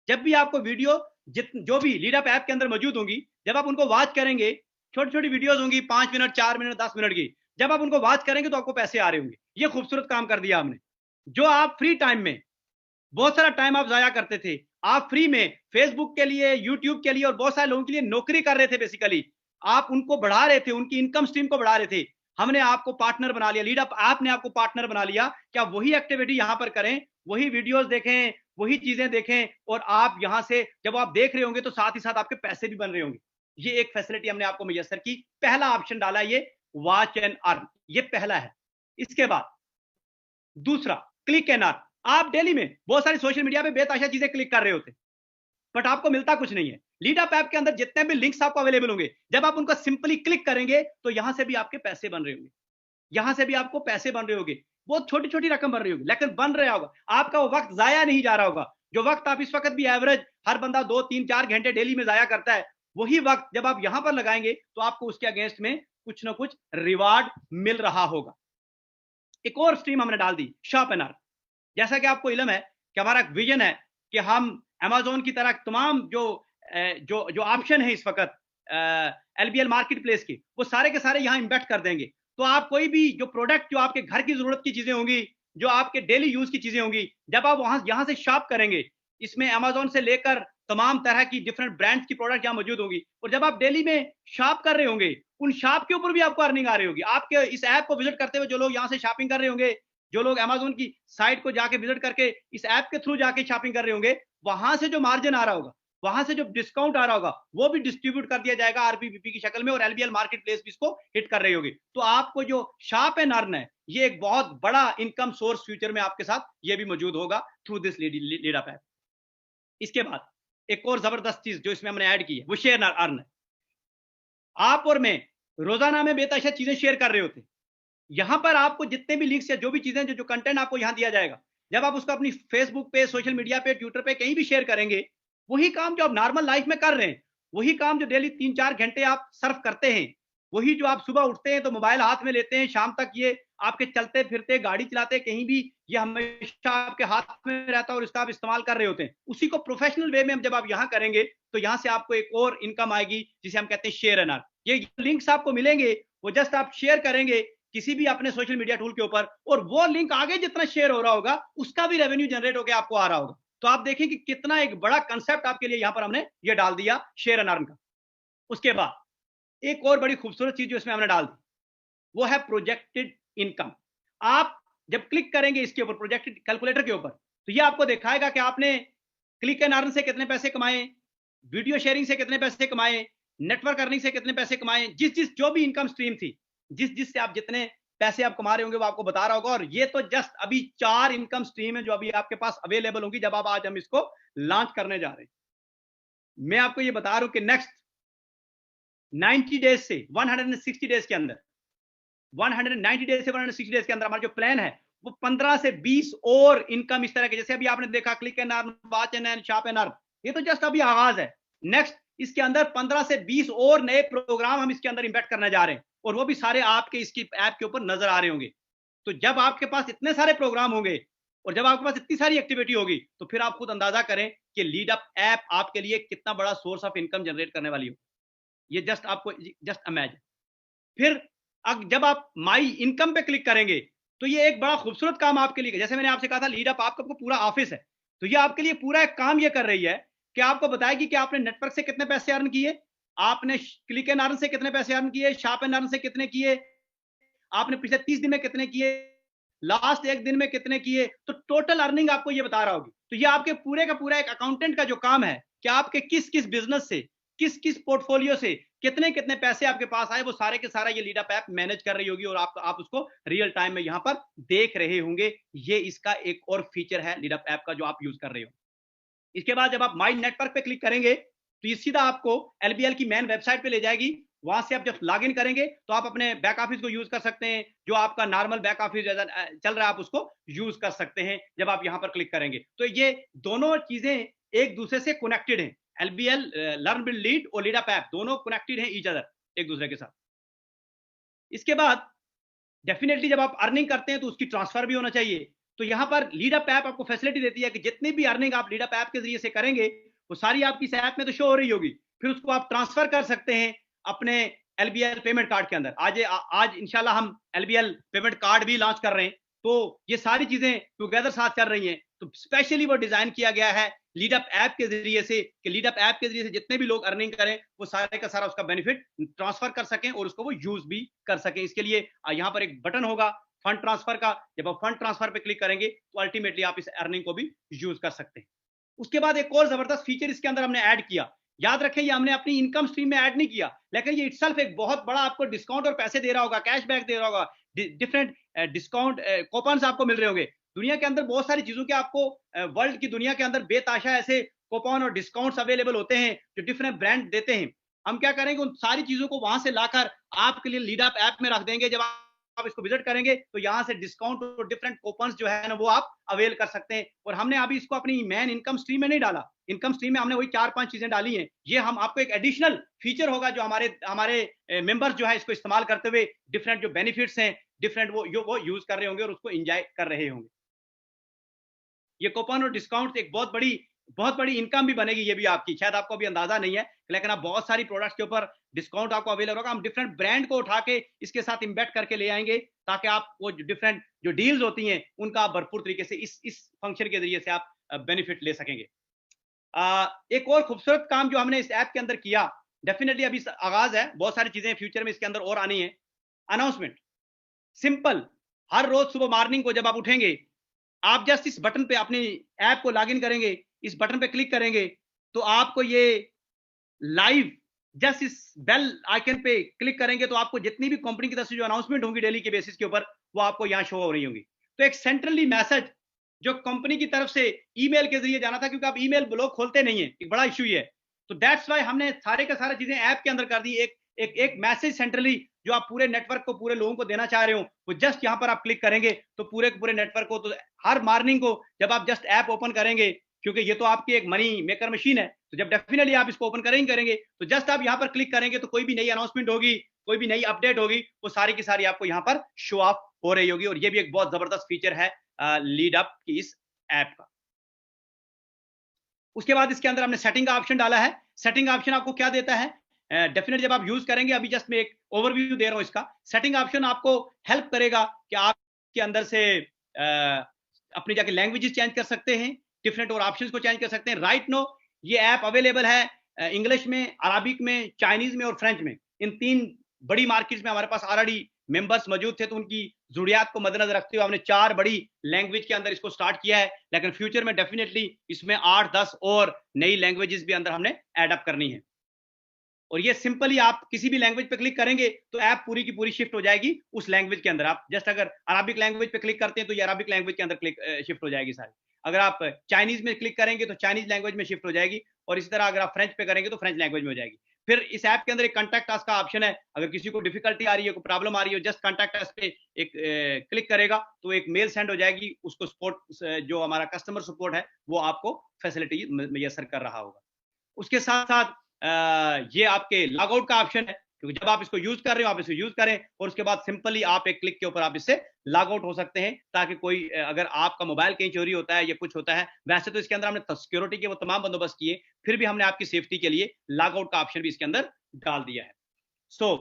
जब भी आपको वीडियो जो भी लीडअप ऐप के अंदर मौजूद होंगी, जब आप उनको वॉच करेंगे, छोटी छोटी वीडियोस होंगी 5 मिनट 4 मिनट 10 मिनट की, जब आप उनको वॉच करेंगे तो आपको पैसे आ रहे होंगे। ये खूबसूरत काम कर दिया हमने। जो आप फ्री टाइम में बहुत सारा टाइम आप जाया करते थे, आप फ्री में फेसबुक के लिए, यूट्यूब के लिए और बहुत सारे लोगों के लिए नौकरी कर रहे थे, बेसिकली आप उनको बढ़ा रहे थे, उनकी इनकम स्ट्रीम को बढ़ा रहे थे। हमने आपको पार्टनर बना लिया, लीडअप ऐप ने आपको पार्टनर बना लिया कि आप वही एक्टिविटी यहां पर करें, वही वीडियोस देखें, वही चीजें देखें, और आप यहां से जब आप देख रहे होंगे तो साथ ही साथ आपके पैसे भी बन रहे होंगे। ये एक फैसिलिटी हमने आपको मुयस्सर की। पहला ऑप्शन डाला ये वॉच एंड अर्न, ये पहला है। इसके बाद दूसरा क्लिक एंड अर्न। आप डेली में बहुत सारी सोशल मीडिया पे बेतहाशा चीजें क्लिक कर रहे होते, बट आपको मिलता कुछ नहीं है। लीडअप ऐप के अंदर जितने भी लिंक्स आपको अवेलेबल होंगे, जब आप उनको सिंपली क्लिक करेंगे तो यहां से भी आपके पैसे बन रहे होंगे। यहां से भी आपको पैसे बन रहे होंगे, बहुत छोटी छोटी रकम बन रही होगी, लेकिन बन रहा होगा, आपका वो वक्त जाया नहीं जा रहा होगा। जो वक्त आप इस वक्त भी एवरेज हर बंदा 2 3 4 घंटे डेली में जाया करता है, वही वक्त जब आप यहां पर लगाएंगे तो आपको उसके अगेंस्ट में कुछ ना कुछ रिवार्ड मिल रहा होगा। एक और स्ट्रीम हमने डाल दी, शॉप एंड अर्न। जैसा कि आपको इल्म है कि हमारा विजन है कि हम अमेज़न की तरह तमाम जो ऑप्शन है इस वक्त एलबीएल मार्केट प्लेस की, वो सारे के सारे यहाँ इम्बेड कर देंगे। तो आप कोई भी जो प्रोडक्ट जो आपके घर की जरूरत की चीजें होंगी, जो आपके डेली यूज की चीजें होंगी, जब आप वहां यहाँ से शॉप करेंगे, इसमें अमेज़न से लेकर तमाम तरह की डिफरेंट ब्रांड्स की प्रोडक्ट यहाँ मौजूद होगी, और जब आप डेली में शॉप कर रहे होंगे, उन शॉप के ऊपर भी आपको अर्निंग आ रही होगी। आपके इस ऐप को विजिट करते हुए जो लोग यहाँ से शॉपिंग कर रहे होंगे, जो लोग अमेज़न की साइट को जाके विजिट करके इस ऐप के थ्रू जाके शॉपिंग कर रहे होंगे, वहां से जो मार्जिन आ रहा होगा, वहां से जो डिस्काउंट आ रहा होगा, वो भी डिस्ट्रीब्यूट कर दिया जाएगा आरपीवीपी की शक्ल में, और एलबीएल मार्केट प्लेस भी इसको हिट कर रही होगी। तो आपको जो शॉप एंड अर्न है, ये एक बहुत बड़ा इनकम सोर्स फ्यूचर में आपके साथ ये भी मौजूद होगा through this lead up app. इसके बाद एक और जबरदस्त चीज जो इसमें हमने ऐड की है, वो शेयर अर्न है। आप और मैं रोजाना में बेतहाशा चीजें शेयर कर रहे होते हैं। यहां पर आपको जितने भी लिंक्स या जो भी चीजें जो कंटेंट आपको यहां दिया जाएगा, जब आप उसको अपनी फेसबुक पे, सोशल मीडिया पे, ट्विटर पे कहीं भी शेयर करेंगे, वही काम जो आप नॉर्मल लाइफ में कर रहे हैं, वही काम जो डेली 3 4 घंटे आप सर्व करते हैं, वही जो आप सुबह उठते हैं तो मोबाइल हाथ में लेते हैं, शाम तक ये आपके चलते फिरते, गाड़ी चलाते कहीं भी, ये हमेशा आपके हाथ में रहता है और इसका आप इस्तेमाल कर रहे होते हैं। उसी को प्रोफेशनल वे में जब आप यहाँ करेंगे, तो यहाँ से आपको एक और इनकम आएगी जिसे हम कहते हैं शेयर एंड अर्न। ये लिंक्स आपको मिलेंगे, वो जस्ट आप शेयर करेंगे किसी भी अपने सोशल मीडिया टूल के ऊपर, और वो लिंक आगे जितना शेयर हो रहा होगा, उसका भी रेवेन्यू जनरेट होकर आपको आ रहा होगा। तो आप देखें कि कितना एक बड़ा कंसेप्ट आपके लिए यहां पर हमने ये डाल दिया शेयर एंड अर्न का। उसके बाद एक और बड़ी खूबसूरत चीज जो इसमें हमने डाल दी, वो है प्रोजेक्टेड इनकम। आप जब क्लिक करेंगे इसके ऊपर, प्रोजेक्टेड कैलकुलेटर के ऊपर, तो ये आपको दिखाएगा कि आपने क्लिक एंड अर्न से कितने पैसे कमाए, वीडियो शेयरिंग से कितने पैसे कमाए, नेटवर्क अर्निंग से कितने पैसे कमाए, जिस जो भी इनकम स्ट्रीम थी, जिस से आप जितने पैसे आप कमा रहे होंगे, वो आपको बता रहा होगा। और ये तो जस्ट अभी 4 इनकम स्ट्रीम है जो अभी आपके पास अवेलेबल होंगी जब आप आज हम इसको लॉन्च करने जा रहे हैं। मैं आपको ये बता रहा हूं कि नेक्स्ट 90 डेज से 160 डेज के अंदर, 190 डेज से 160 डेज के अंदर हमारा जो प्लान है, वो 15 से 20 और इनकम इस तरह के, जैसे अभी आपने देखा click and earn, watch and earn, shop and earn, ये तो जस्ट अभी आगाज है। नेक्स्ट इसके अंदर 15 से 20 और नए प्रोग्राम हम इसके अंदर इम्बेड करने जा रहे हैं, और वो भी सारे आपके इसकी ऐप के ऊपर नजर आ रहे होंगे। तो जब आपके पास इतने सारे प्रोग्राम होंगे और जब आपके पास इतनी सारी एक्टिविटी होगी, तो फिर आप खुद अंदाजा करें कि लीड अप ऐप आपके लिए कितना बड़ा सोर्स ऑफ इनकम जनरेट करने वाली हो। ये जस्ट आपको जस्ट इमेजिन। फिर जब आप माई इनकम पे क्लिक करेंगे, तो ये एक बड़ा खूबसूरत काम आपके लिए, जैसे मैंने आपसे कहा था लीड अप आपका पूरा ऑफिस है, तो ये आपके लिए पूरा एक काम ये कर रही है कि आपको बताएगी कि आपने नेटवर्क से कितने पैसे अर्न किए, आपने क्लिक एंड अर्न से कितने पैसे अर्न किए, शॉप एंड अर्न से कितने किए, आपने पिछले 30 दिन में कितने किए, लास्ट 1 दिन में कितने किए, तो टोटल अर्निंग आपको ये बता रहा होगी। तो ये आपके पूरे का पूरा एक अकाउंटेंट का जो काम है कि आपके किस किस बिजनेस से, किस किस पोर्टफोलियो से कितने कितने पैसे आपके पास आए, वो सारे के सारा ये लीड अप ऐप मैनेज कर रही होगी, और आप उसको रियल टाइम में यहां पर देख रहे होंगे। ये इसका एक और फीचर है लीड अप ऐप का जो आप यूज कर रहे हो। इसके बाद जब आप माई नेटवर्क पे क्लिक करेंगे, तो ये सीधा आपको एलबीएल की मेन वेबसाइट पे ले जाएगी। वहां से आप जब लॉग इन करेंगे, तो आप अपने बैक ऑफिस को यूज कर सकते हैं, जो आपका नॉर्मल बैक ऑफिस चल रहा है आप उसको यूज कर सकते हैं जब आप यहां पर क्लिक करेंगे। तो ये दोनों चीजें एक दूसरे से कनेक्टेड हैं, एलबीएल लर्न बिल्ड लीड और लीड अप ऐप दोनों कनेक्टेड हैं ईच अदर, एक दूसरे के साथ। इसके बाद डेफिनेटली जब आप अर्निंग करते हैं तो उसकी ट्रांसफर भी होना चाहिए। तो यहां पर लीड अप ऐप आपको फैसिलिटी देती है कि जितनी भी अर्निंग आप लीड अप ऐप के जरिए से करेंगे, वो सारी आपकी इस ऐप में तो शो हो रही होगी, फिर उसको आप ट्रांसफर कर सकते हैं अपने एलबीएल पेमेंट कार्ड के अंदर। आज इंशाल्लाह हम एलबीएल पेमेंट कार्ड भी लॉन्च कर रहे हैं, तो ये सारी चीजें टुगेदर साथ चल रही हैं। तो स्पेशली वो डिजाइन किया गया है लीड अप ऐप के जरिए से कि लीड अप ऐप के जरिए से जितने भी लोग अर्निंग करें, वो सारे का सारा उसका बेनिफिट ट्रांसफर कर सकें और उसको वो यूज भी कर सकें। इसके लिए यहाँ पर एक बटन होगा फंड ट्रांसफर का, जब आप फंड ट्रांसफर पे क्लिक करेंगे तो अल्टीमेटली आप इस अर्निंग को भी यूज कर सकते हैं। उसके बाद एक और जबरदस्त फीचर इसके अंदर हमने ऐड किया। याद रखें, ये हमने अपनी इनकम स्ट्रीम में ऐड नहीं किया, लेकिन ये इटसेल्फ एक बहुत बड़ा आपको डिस्काउंट और पैसे दे रहा होगा, कैशबैक दे रहा होगा, डिफरेंट डिस्काउंट कूपन्स आपको मिल रहे होंगे। दुनिया के अंदर बहुत सारी चीजों के आपको, वर्ल्ड की दुनिया के अंदर बेताशा ऐसे कूपन और डिस्काउंट्स अवेलेबल होते हैं जो डिफरेंट ब्रांड देते हैं। हम क्या करेंगे, उन सारी चीजों को वहां से लाकर आपके लिए लीड अप ऐप में रख देंगे। जब आप इसको विजिट करेंगे तो यहाँ से डिस्काउंट और डिफरेंट कूपन्स जो है ना वो आप अवेल कर सकते हैं। और हमने अभी इसको अपनी मेन इनकम स्ट्रीम में नहीं डाला, इनकम स्ट्रीम में हमने वही 4-5 चीजें डाली हैं। ये हम आपको एक एडिशनल फीचर होगा जो हमारे हमारे मेंबर्स जो है इसको इस्तेमाल करते हुए डिफरेंट जो बेनिफिट्स हैं, डिफरेंट वो यूज कर रहे होंगे और उसको एंजॉय कर रहे होंगे। ये कूपन और डिस्काउंट एक बहुत बड़ी इनकम भी बनेगी ये भी आपकी, शायद आपको अभी अंदाजा नहीं है, लेकिन आप बहुत सारी प्रोडक्ट्स के ऊपर डिस्काउंट आपको अवेलेबल होगा। हम डिफरेंट ब्रांड को उठा के इसके साथ इम्बेड करके ले आएंगे ताकि आप वो डिफरेंट जो डील्स होती हैं उनका भरपूर तरीके से इस फंक्शन के जरिए से आप बेनिफिट ले सकेंगे। एक और खूबसूरत काम जो हमने इस ऐप के अंदर किया, डेफिनेटली अभी आगाज है, बहुत सारी चीजें फ्यूचर में इसके अंदर और आनी है। अनाउंसमेंट सिंपल, हर रोज सुबह मॉर्निंग को जब आप उठेंगे, आप जस्ट इस बटन पे अपनी ऐप को लॉगिन करेंगे, इस बटन पे क्लिक करेंगे तो आपको ये लाइव जस्ट इस बेल आइकन पे क्लिक करेंगे तो आपको जितनी भी कंपनी की तरफ से जो अनाउंसमेंट होंगी डेली के बेसिस के ऊपर वो आपको यहाँ शो हो रही होंगी। तो एक सेंट्रली मैसेज जो कंपनी की तरफ से ईमेल के जरिए जाना था, क्योंकि आप ईमेल ब्लॉक खोलते नहीं है, एक बड़ा इश्यू है, तो दैट्स वाई हमने सारे का सारा चीजें ऐप के अंदर कर दी। एक मैसेज सेंट्रली जो आप पूरे नेटवर्क को, पूरे लोगों को देना चाह रहे हो, वो जस्ट यहाँ पर आप क्लिक करेंगे तो पूरे के पूरे नेटवर्क को, तो हर मॉर्निंग को जब आप जस्ट ऐप ओपन करेंगे, क्योंकि ये तो आपकी एक मनी मेकर मशीन है, तो जब डेफिनेटली आप इसको ओपन करेंगे तो जस्ट आप यहाँ पर क्लिक करेंगे तो कोई भी नई अनाउंसमेंट होगी, कोई भी नई अपडेट होगी, वो सारी की सारी आपको यहाँ पर शो ऑफ हो रही होगी। और ये भी एक बहुत जबरदस्त फीचर है लीड अप की इस ऐप का। उसके बाद इसके अंदर हमने सेटिंग का ऑप्शन डाला है। सेटिंग ऑप्शन आपको क्या देता है, डेफिनेटली जब आप यूज करेंगे, अभी जस्ट मैं एक ओवरव्यू दे रहा हूं इसका। सेटिंग ऑप्शन आपको हेल्प करेगा कि आप के अंदर से अपनी जाके लैंग्वेजेस चेंज कर सकते हैं, डिफरेंट और ऑप्शंस को चेंज कर सकते हैं। राइट नो ये ऐप अवेलेबल है इंग्लिश में, अरबिक में, चाइनीज में और फ्रेंच में। इन 3 बड़ी मार्केट्स में हमारे पास ऑलरेडी मेंबर्स मौजूद थे, तो उनकी जरूरियात को मद्देनजर रखते हुए हमने 4 बड़ी लैंग्वेज के अंदर इसको स्टार्ट किया है। लेकिन फ्यूचर में डेफिनेटली इसमें 8-10 और नई लैंग्वेजेस भी अंदर हमने एड अप करनी है। और ये सिंपली आप किसी भी लैंग्वेज पे क्लिक करेंगे तो ऐप पूरी की पूरी शिफ्ट हो जाएगी उस लैंग्वेज के अंदर। आप जस्ट अगर अरबिक लैंग्वेज पे क्लिक करते हैं तो ये अरबिक लैंग्वेज के अंदर क्लिक शिफ्ट हो जाएगी सारी। अगर आप चाइनीज में क्लिक करेंगे तो चाइनीज लैंग्वेज में शिफ्ट हो जाएगी, और इसी तरह अगर आप फ्रेंच पे करेंगे तो फ्रेंच लैंग्वेज में हो जाएगी। फिर इस ऐप के अंदर एक कॉन्टैक्ट अस का ऑप्शन है, अगर किसी को डिफिकल्टी आ रही है, कोई प्रॉब्लम आ रही है, जस्ट कॉन्टैक्ट अस पे एक क्लिक करेगा तो एक मेल सेंड हो जाएगी, उसको सपोर्ट जो हमारा कस्टमर सपोर्ट है वो आपको फैसिलिटी मैसर कर रहा होगा। उसके साथ साथ ये आपके लॉग आउट का ऑप्शन है, क्योंकि जब आप इसको यूज कर रहे हो आप इसको यूज करें और उसके बाद सिंपली आप एक क्लिक के ऊपर आप इससे लॉग आउट हो सकते हैं, ताकि कोई अगर आपका मोबाइल कहीं चोरी होता है या कुछ होता है, वैसे तो इसके अंदर हमने सिक्योरिटी के वो तमाम बंदोबस्त किए, फिर भी हमने आपकी सेफ्टी के लिए लॉग आउट का ऑप्शन भी इसके अंदर डाल दिया है। सो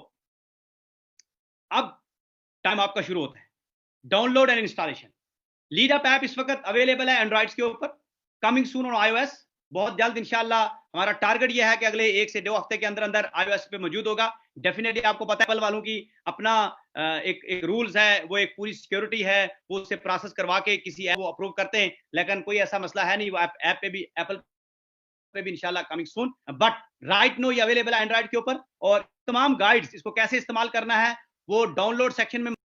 अब टाइम आपका शुरू होता है download and installation. Lead up app इस वक्त अवेलेबल है एंड्रॉइड्स के ऊपर, कमिंग सून ऑन iOS, बहुत जल्द इंशाल्लाह। हमारा टारगेट यह है कि अगले 1 से 2 हफ्ते के अंदर अंदर iOS पे मौजूद होगा। डेफिनेटली आपको पता है एप्पल वालों की अपना एक रूल्स है, वो एक पूरी सिक्योरिटी है, वो उससे प्रोसेस करवा के किसी ऐप को अप्रूव करते हैं, लेकिन कोई ऐसा मसला है नहीं, वो ऐप पे भी, एप्पल पे भी इंशाल्लाह coming soon. But right now ये अवेलेबल है एंड्रॉइड के ऊपर, और तमाम गाइड्स इसको कैसे इस्तेमाल करना है वो डाउनलोड सेक्शन में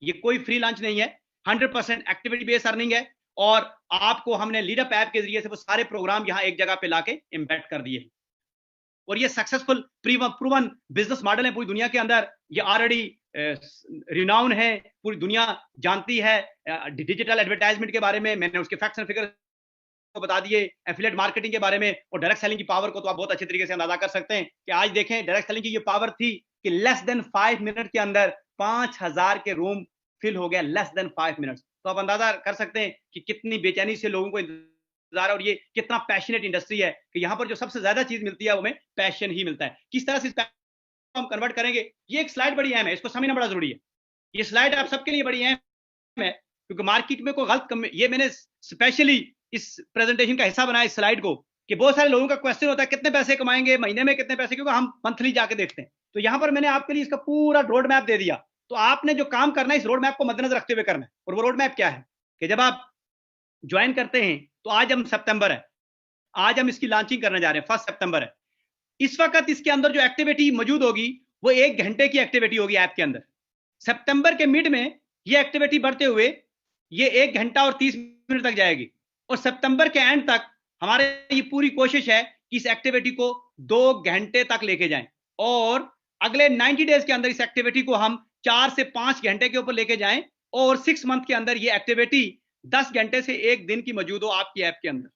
ये कोई फ्री लंच नहीं है, 100% एक्टिविटी बेस्ड अर्निंग है, और आपको हमने लीडअप ऐप के जरिए से वो सारे प्रोग्राम यहां एक जगह पे लाके एम्बेड कर दिए। और ये सक्सेसफुल प्रूवन बिजनेस मॉडल है पूरी दुनिया के अंदर, ये ऑलरेडी रिनाउन है, पूरी दुनिया जानती है डिजिटल एडवर्टाइजमेंट के बारे में। मैंने उसके फैक्ट्स एंड फिगर को बता दिए, एफिलिएट मार्केटिंग के बारे में, और डायरेक्ट सेलिंग की पावर को तो आप बहुत अच्छे तरीके से अंदाजा कर सकते हैं कि आज देखें डायरेक्ट सेलिंग की ये पावर थी कि लेस देन 5 मिनट के अंदर 5000 के रूम फिल हो गया, लेस देन 5 मिनट्स। तो आप अंदाजा कर सकते हैं कि कितनी बेचैनी से लोगों को मजेदार है और ये कितना पैशनेट इंडस्ट्री है कि यहाँ पर जो सबसे ज्यादा चीज मिलती है वो हमें पैशन ही मिलता है। किस तरह से इस हम कन्वर्ट करेंगे, ये एक स्लाइड बड़ी अहम है, इसको समझना बड़ा जरूरी है। ये स्लाइड आप सबके लिए बड़ी अहम है क्योंकि मार्केट में कोई गलत ये मैंने स्पेशली इस प्रेजेंटेशन का हिस्सा बनाया इस स्लाइड को कि बहुत सारे लोगों का क्वेश्चन होता है कितने पैसे कमाएंगे महीने में, कितने पैसे, क्योंकि हम मंथली जाके देखते हैं। तो यहां पर मैंने आपके लिए इसका पूरा रोड मैप दे दिया। तो आपने जो काम करना है इस रोड मैप को मद्देनजर रखते हुए करना है। और वो रोड मैप क्या है कि जब आप ज्वाइन करते हैं तो आज हम सितंबर है, आज हम इसकी लॉन्चिंग करने जा रहे हैं, 1 सितंबर है। इस वक्त इसके अंदर जो एक्टिविटी मौजूद होगी वो 1 घंटे की एक्टिविटी होगी ऐप के अंदर। सितंबर के मिड में ये एक्टिविटी बढ़ते हुए ये 1 घंटा और 30 मिनट तक जाएगी और सितंबर के एंड तक हमारे ये पूरी कोशिश है कि इस एक्टिविटी को 2 घंटे तक लेके जाएं और अगले 90 डेज के अंदर इस एक्टिविटी को हम 4 से 5 घंटे के ऊपर लेके जाएं और 6 मंथ के अंदर ये एक्टिविटी 10 घंटे से 1 दिन की मौजूद हो आपकी ऐप के अंदर।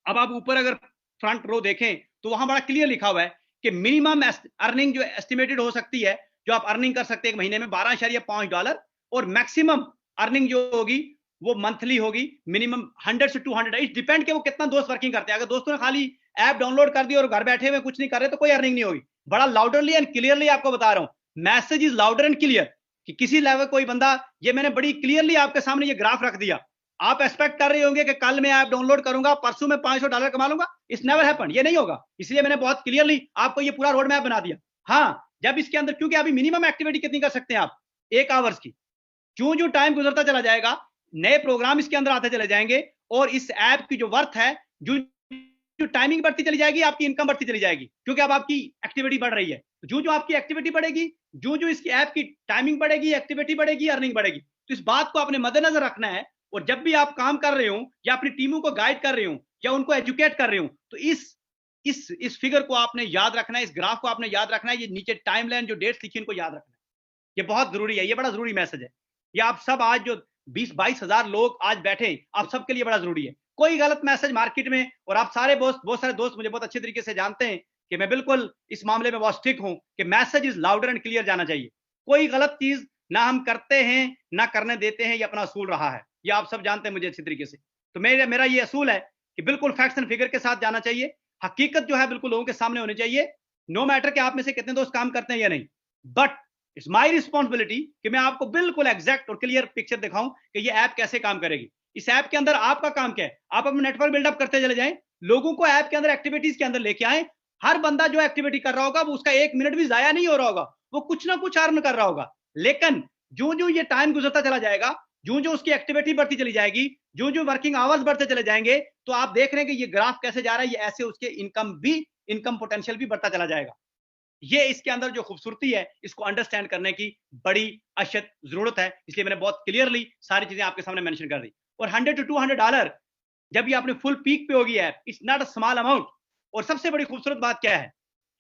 अब आप ऊपर अगर फ्रंट रो देखें तो वहां बड़ा क्लियर लिखा हुआ है कि मिनिमम अर्निंग जो एस्टिमेटेड हो सकती है, जो आप अर्निंग कर सकते हैं एक महीने में $12.5 और मैक्सिमम अर्निंग जो होगी वो मंथली होगी मिनिमम 100 से 200। इट डिपेंड कि वो कितना दोस्त वर्किंग करते हैं। अगर दोस्तों ने खाली ऐप डाउनलोड कर दी और घर बैठे हुए कुछ नहीं कर रहे तो कोई अर्निंग नहीं होगी। बड़ा लाउडरली एंड क्लियरली आपको बता रहा हूं, message is louder and clear कि किसी लेवल कोई बंदा, ये मैंने बड़ी क्लियरली आपके सामने ये ग्राफ रख दिया। आप एक्सपेक्ट कर रहे होंगे कि कल मैं ऐप डाउनलोड करूंगा परसों में $500 कमा लूंगा, इट्स नेवर हैपन, ये नहीं होगा। इसलिए मैंने बहुत क्लियरली आपको ये पूरा रोड मैप बना दिया। हाँ, जब इसके अंदर, क्योंकि अभी मिनिमम एक्टिविटी कितनी कर सकते हैं आप, 1 आवर्स की। जो टाइम गुजरता चला जाएगा नए प्रोग्राम इसके अंदर आते चले जाएंगे और इस ऐप की जो वर्थ है, जो टाइमिंग बढ़ती चली जाएगी, आपकी इनकम बढ़ती चली जाएगी क्योंकि अब आपकी एक्टिविटी बढ़ रही है। जो आपकी एक्टिविटी बढ़ेगी, जो इसकी ऐप की टाइमिंग बढ़ेगी, एक्टिविटी बढ़ेगी, अर्निंग बढ़ेगी। तो इस बात को आपने मद्देनजर रखना है और जब भी आप काम कर रहे हो या अपनी टीमों को गाइड कर रहे हो या उनको एजुकेट कर रहे हो तो इस फिगर को आपने याद रखना है, इस ग्राफ को आपने याद रखना है। ये नीचे टाइमलाइन जो डेट्स लिखी इनको याद रखना है, ये बहुत जरूरी है, ये बड़ा जरूरी मैसेज है। ये आप सब आज जो 20-22 हजार लोग आज बैठे, आप सबके लिए बड़ा जरूरी है। कोई गलत मैसेज मार्केट में, और आप सारे बहुत सारे दोस्त मुझे बहुत अच्छे तरीके से जानते हैं कि मैं बिल्कुल इस मामले में बहुत स्ट्रिक्ट हूं कि message is louder and clear जाना चाहिए। कोई गलत चीज ना हम करते हैं ना करने देते हैं, ये अपना असूल रहा है, ये आप सब जानते हैं मुझे अच्छी तरीके से। तो मेरा ये असूल है कि बिल्कुल फैक्ट्स एंड फिगर के साथ जाना चाहिए। हकीकत जो है बिल्कुल लोगों के सामने होनी चाहिए, नो मैटर कि आप में से कितने दोस्त काम करते हैं या नहीं। बट इट्स माई रिस्पॉन्सिबिलिटी कि मैं आपको बिल्कुल एग्जैक्ट और क्लियर पिक्चर दिखाऊं कि ये ऐप कैसे काम करेगी। इस ऐप के अंदर आपका काम क्या है, आप अपना नेटवर्क बिल्डअप करते चले जाएं, लोगों को ऐप के अंदर एक्टिविटीज के अंदर लेके आए। हर बंदा जो एक्टिविटी कर रहा होगा वो उसका 1 मिनट भी जाया नहीं हो रहा होगा, वो कुछ ना कुछ अर्न कर रहा होगा। लेकिन जो ये टाइम गुजरता चला जाएगा, जो उसकी एक्टिविटी बढ़ती चली जाएगी, जो वर्किंग आवर्स बढ़ते चले जाएंगे, तो आप देख रहे हैं कि ये ग्राफ कैसे जा रहा है, ये ऐसे उसके इनकम पोटेंशियल भी बढ़ता चला जाएगा। ये इसके अंदर जो खूबसूरती है, इसको अंडरस्टैंड करने की बड़ी अशद जरूरत है। इसलिए मैंने बहुत क्लियरली सारी चीजें आपके सामने मेंशन कर दी। और $100 to $200 जब ये अपने फुल पीक पे होगी app, it's not a small amount. और सबसे बड़ी खूबसूरत बात क्या है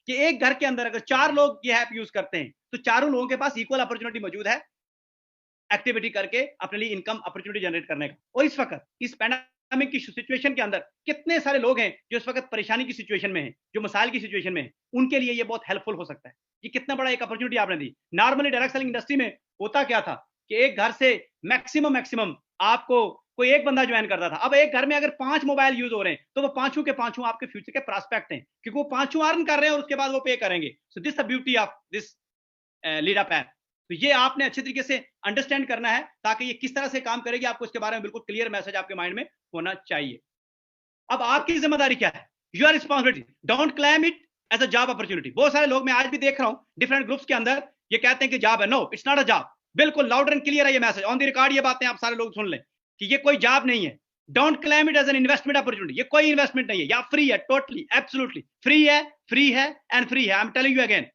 कि एक घर के अंदर अगर 4 लोग ये ऐप यूज करते हैं तो चारों लोगों के पास इक्वल अपॉर्चुनिटी मौजूद है एक्टिविटी करके अपने लिए इनकम अपॉर्चुनिटी जनरेट करने का। और इस वक्त इस पैंडेमिक की सिचुएशन के अंदर कितने सारे लोग हैं जो इस वक्त परेशानी की सिचुएशन में हैं, जो मसाइल की सिचुएशन में हैं, उनके लिए ये बहुत हेल्पफुल हो सकता है। ये कितना बड़ा एक अपॉर्चुनिटी आपने दी। नॉर्मली डायरेक्ट सेलिंग इंडस्ट्री में होता क्या था कि एक घर से मैक्सिमम आपको कोई एक बंदा ज्वाइन करता था। अब एक घर में अगर 5 मोबाइल यूज हो रहे हैं तो वो पांचों के पांचों आपके फ्यूचर के प्रॉस्पेक्ट हैं, क्योंकि वो पांचों अर्न कर रहे हैं और उसके बाद वो पे करेंगे। So this the beauty of this lead up app. तो ये आपने अच्छे तरीके से अंडरस्टैंड करना है ताकि ये किस तरह से काम करेगी, आपको इसके बारे में बिल्कुल क्लियर मैसेज आपके माइंड में होना चाहिए। अब आपकी जिम्मेदारी क्या है, your responsibility, don't claim it as a job opportunity. बहुत सारे लोग मैं आज भी देख रहा हूं डिफरेंट ग्रुप्स के अंदर ये कहते हैं कि जॉब है। No, it's not a job. बिल्कुल लाउड एंड क्लियर है ये मैसेज, ऑन द रिकॉर्ड ये बातें आप सारे लोग सुन लें कि ये कोई जॉब नहीं है। Don't claim it as an investment opportunity. ये कोई इन्वेस्टमेंट नहीं है, या फ्री है, टोटली एब्सोल्युटली फ्री है एंड फ्री है। I am telling you again,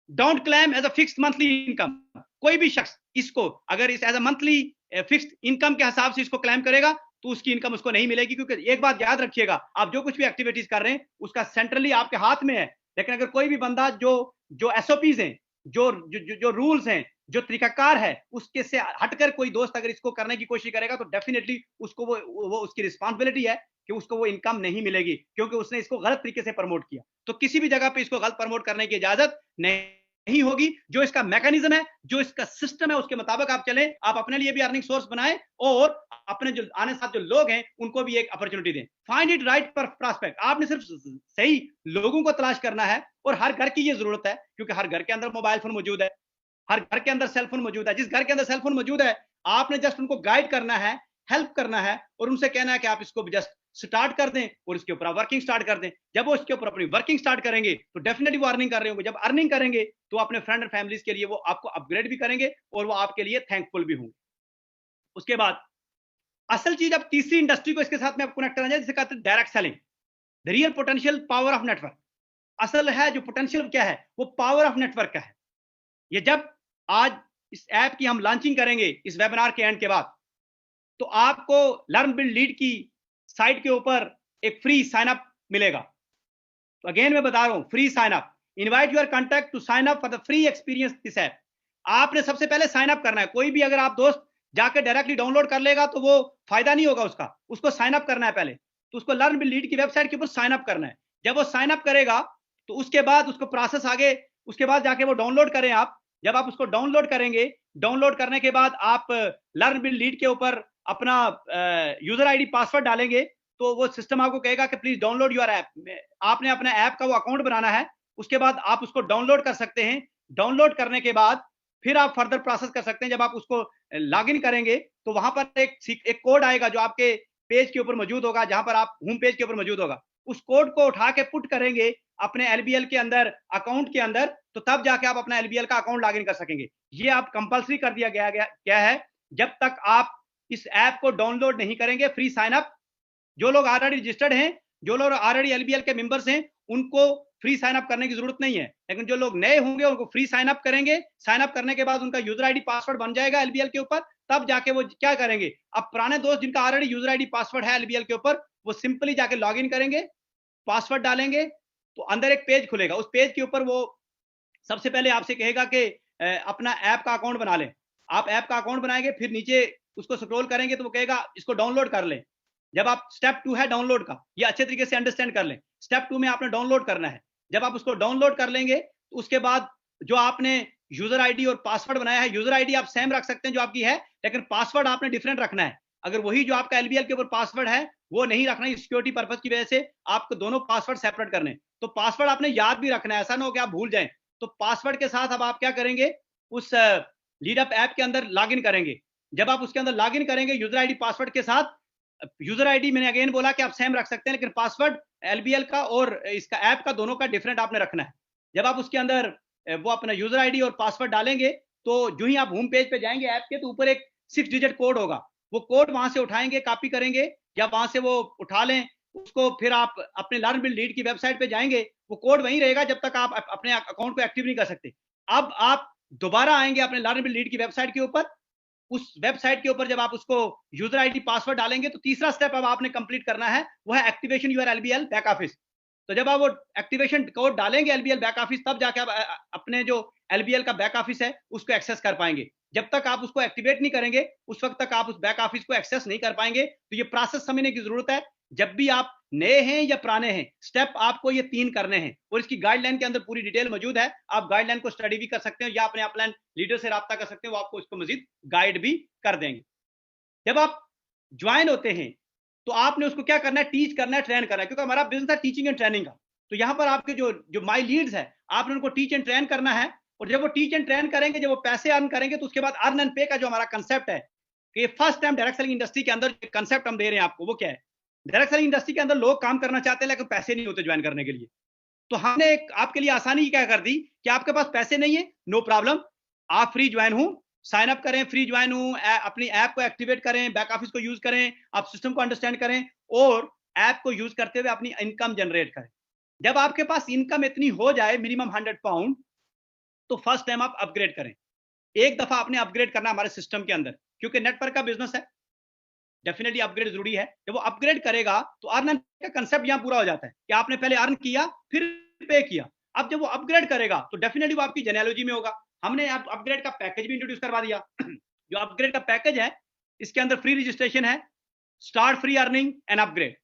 don't claim as a fixed monthly income. कोई भी शख्स इसको अगर इस as a monthly fixed income के हिसाब से इसको क्लेम करेगा तो उसकी इनकम उसको नहीं मिलेगी। क्योंकि एक बात याद रखिएगा, आप जो कुछ भी एक्टिविटीज कर रहे हैं उसका सेंट्रली आपके हाथ में है। लेकिन अगर कोई भी बंदा जो एसओपीज हैं, जो रूल्स हैं, जो तरीकाकार है, उसके से हटकर कोई दोस्त अगर इसको करने की कोशिश करेगा तो डेफिनेटली उसको वो उसकी रिस्पॉन्सिबिलिटी है कि उसको वो इनकम नहीं मिलेगी, क्योंकि उसने इसको गलत तरीके से प्रमोट किया। तो किसी भी जगह पे इसको गलत प्रमोट करने की इजाजत नहीं नहीं होगी। जो इसका मैकेनिज्म है, जो इसका सिस्टम है, उसके मुताबिक आप चलें, आप अपने लिए भी अर्निंग सोर्स बनाएं और अपने जो आने साथ जो लोग हैं उनको भी एक अपॉर्चुनिटी दें। फाइंड इट राइट प्रॉस्पेक्ट, आपने सिर्फ सही लोगों को तलाश करना है और हर घर की ये जरूरत है, क्योंकि हर घर के अंदर मोबाइल फोन मौजूद है, हर घर के अंदर सेल फोन मौजूद है। जिस घर के अंदर सेल फोन मौजूद है, आपने जस्ट उनको गाइड करना है, हेल्प करना है और उनसे कहना है कि आप इसको जस्ट स्टार्ट कर दें और इसके ऊपर वर्किंग स्टार्ट कर दें। जब वो इसके ऊपर अपनी वर्किंग स्टार्ट करेंगे तो डेफिनेटली वो अर्निंग कर रहे होंगे। जब अर्निंग करेंगे तो अपने फ्रेंड और फैमिलीज के लिए वो आपको अपग्रेड भी करेंगे और वो आपके लिए थैंकफुल भी होंगे। उसके बाद असल चीज, अब तीसरी इंडस्ट्री को इसके साथ में आप कनेक्ट करना चाहिए, जिसे कहते हैं direct selling, the real potential power of network. असल है जो पोटेंशियल क्या है, वो पावर ऑफ नेटवर्क का है। ये जब आज इस ऐप की हम लॉन्चिंग करेंगे इस वेबिनार के एंड के बाद, तो आपको लर्न बिल्ड लीड की साइट के ऊपर एक फ्री साइन अप मिलेगा। तो अगेन मैं बता रहा हूं, free sign up, invite your contact to sign up for the free experience this app. आपने सबसे पहले साइन अप करना है। कोई भी अगर आप दोस्त जाकर डायरेक्टली डाउनलोड कर लेगा तो वो फायदा नहीं होगा उसका, उसको साइन अप करना है पहले। तो उसको लर्न बिल्ड लीड की वेबसाइट के ऊपर साइन अप करना है। जब वो साइन अप करेगा तो उसके बाद उसको प्रोसेस आगे, उसके बाद जाके वो डाउनलोड करें आप। जब आप उसको डाउनलोड करेंगे, डाउनलोड करने के बाद आप लर्न बिल्ड लीड के ऊपर अपना यूजर आईडी पासवर्ड डालेंगे तो वो सिस्टम आपको कहेगा कि प्लीज डाउनलोड योर ऐप। आपने अपना ऐप का वो अकाउंट बनाना है, उसके बाद आप उसको डाउनलोड कर सकते हैं। डाउनलोड करने के बाद फिर आप फर्दर प्रोसेस कर सकते हैं। जब आप उसको लॉगिन करेंगे तो वहां पर एक कोड आएगा जो आपके पेज के ऊपर मौजूद होगा, जहां पर आप होम पेज के ऊपर मौजूद होगा। उस कोड को उठा के पुट करेंगे अपने एलबीएल के अंदर, अकाउंट के अंदर, तो तब जाके आप अपना एलबीएल का अकाउंट लॉगिन कर सकेंगे। ये आप कंपलसरी कर दिया गया है। जब तक आप इस ऐप को डाउनलोड नहीं करेंगे, फ्री साइन अप, जो लोग ऑलरेडी रजिस्टर्ड हैं, जो लोग ऑलरेडी एलबीएल के मेंबर्स हैं, उनको फ्री साइन अप करने की जरूरत नहीं है। लेकिन जो लोग नए होंगे उनको फ्री साइन अप करेंगे। साइन अप करने के बाद उनका यूजर आईडी पासवर्ड बन जाएगा एलबीएल के ऊपर, तब जाके वो क्या करेंगे, अब पुराने दोस्त जिनका ऑलरेडी यूजर आईडी पासवर्ड है एलबीएल के ऊपर, वो सिंपली जाके लॉगिन करेंगे, पासवर्ड डालेंगे, तो अंदर एक पेज खुलेगा। उस पेज के ऊपर वो सबसे पहले आपसे कहेगा कि अपना ऐप का अकाउंट बना लें। आप ऐप का अकाउंट बनाएंगे, फिर नीचे उसको स्क्रॉल करेंगे तो वो कहेगा इसको डाउनलोड कर लें। जब आप स्टेप 2 है डाउनलोड का, ये अच्छे तरीके से अंडरस्टैंड कर लें। स्टेप 2 में आपने डाउनलोड करना है। जब आप उसको डाउनलोड कर लेंगे तो उसके बाद जो आपने यूजर आईडी और पासवर्ड बनाया है, यूजर आईडी आप सेम रख सकते हैं जो आपकी है, लेकिन पासवर्ड आपने डिफरेंट रखना है। अगर वही जो आपका एलबीएल के ऊपर पासवर्ड है वो नहीं रखना है, सिक्योरिटी पर्पज की वजह से आपको दोनों पासवर्ड सेपरेट करने। तो पासवर्ड आपने याद भी रखना है, ऐसा ना हो कि आप भूल जाएं। तो पासवर्ड के साथ अब आप क्या करेंगे, उस लीडअप ऐप के अंदर लॉगिन करेंगे। जब आप उसके अंदर लॉगिन करेंगे यूजर आईडी पासवर्ड के साथ, यूजर आईडी मैंने अगेन बोला कि आप सेम रख सकते हैं, लेकिन पासवर्ड एलबीएल का और इसका ऐप का दोनों का डिफरेंट आपने रखना है। जब आप उसके अंदर वो अपना यूजर आईडी और पासवर्ड डालेंगे तो जो ही आप होम पेज पे जाएंगे ऐप के, तो ऊपर एक 6 डिजिट कोड होगा। वो कोड वहां से उठाएंगे, कॉपी करेंगे, या वहां से वो उठा लें उसको, फिर आप अपने लर्न बिल्ड लीड की वेबसाइट पे जाएंगे, वो कोड वहीं रहेगा जब तक आप अपने अकाउंट को एक्टिव नहीं कर सकते। अब आप दोबारा आएंगे अपने लर्न बिल्ड लीड की वेबसाइट के ऊपर। उस वेबसाइट के ऊपर जब आप उसको यूजर आईडी पासवर्ड डालेंगे तो तीसरा स्टेप अब आपने कंप्लीट करना है, वो है activation your LBL back office. तो जब आप वो एक्टिवेशन कोड डालेंगे एलबीएल बैक ऑफिस, तब जाके आप अपने जो एलबीएल का बैक ऑफिस है उसको एक्सेस कर पाएंगे। जब तक आप उसको एक्टिवेट नहीं करेंगे उस वक्त तक आप उस बैक ऑफिस को एक्सेस नहीं कर पाएंगे। तो ये प्रोसेस समझने की जरूरत है। जब भी आप नए हैं या पुराने हैं, स्टेप आपको ये 3 करने हैं और इसकी गाइडलाइन के अंदर पूरी डिटेल मौजूद है। आप गाइडलाइन को स्टडी भी कर सकते हैं या अपने अपलाइन लीडर से राब्ता कर सकते हैं, वो आपको इसको मजीद गाइड भी कर देंगे। जब आप ज्वाइन होते हैं तो आपने उसको क्या करना है, टीच करना है, ट्रेन करना है, क्योंकि हमारा बिजनेस है टीचिंग एंड ट्रेनिंग का। तो यहाँ पर आपके जो माई लीड्स है, आपने उनको टीच एंड ट्रेन करना है। और जब वो टीच एंड ट्रेन करेंगे, जब वो पैसे अर्न करेंगे, तो उसके बाद अर्न एंड पे का जो हमारा कंसेप्ट है कि first time direct selling industry के अंदर कंसेप्ट हम दे रहे हैं आपको, वो क्या है, डायरेक्ट सेलिंग इंडस्ट्री के अंदर लोग काम करना चाहते हैं लेकिन पैसे नहीं होते ज्वाइन करने के लिए। तो हमने एक आपके लिए आसानी क्या कर दी कि आपके पास पैसे नहीं है, नो प्रॉब्लम, आप फ्री ज्वाइन हूं, साइन अप करें, फ्री ज्वाइन हूं, अपनी ऐप को एक्टिवेट करें, बैक ऑफिस को यूज करें, आप सिस्टम को अंडरस्टैंड करें और ऐप को यूज करते हुए अपनी इनकम जनरेट करें। जब आपके पास इनकम इतनी हो जाए मिनिमम 100 पाउंड, तो फर्स्ट टाइम आप अपग्रेड करें। एक दफा आपने अपग्रेड करना हमारे सिस्टम के अंदर, क्योंकि नेटवर्क का बिजनेस है, डेफिनेटली अपग्रेड जरूरी है। जब वो अपग्रेड करेगा तो अर्न का कंसेप्ट यहां पूरा हो जाता है कि आपने पहले अर्न किया फिर पे किया। अब जब वो अपग्रेड करेगा तो डेफिनेटली वो आपकी जेनेलॉजी में होगा। हमने अपग्रेड का पैकेज भी इंट्रोड्यूस करवा दिया। जो अपग्रेड का पैकेज है, इसके अंदर फ्री रजिस्ट्रेशन है, start free earning and upgrade.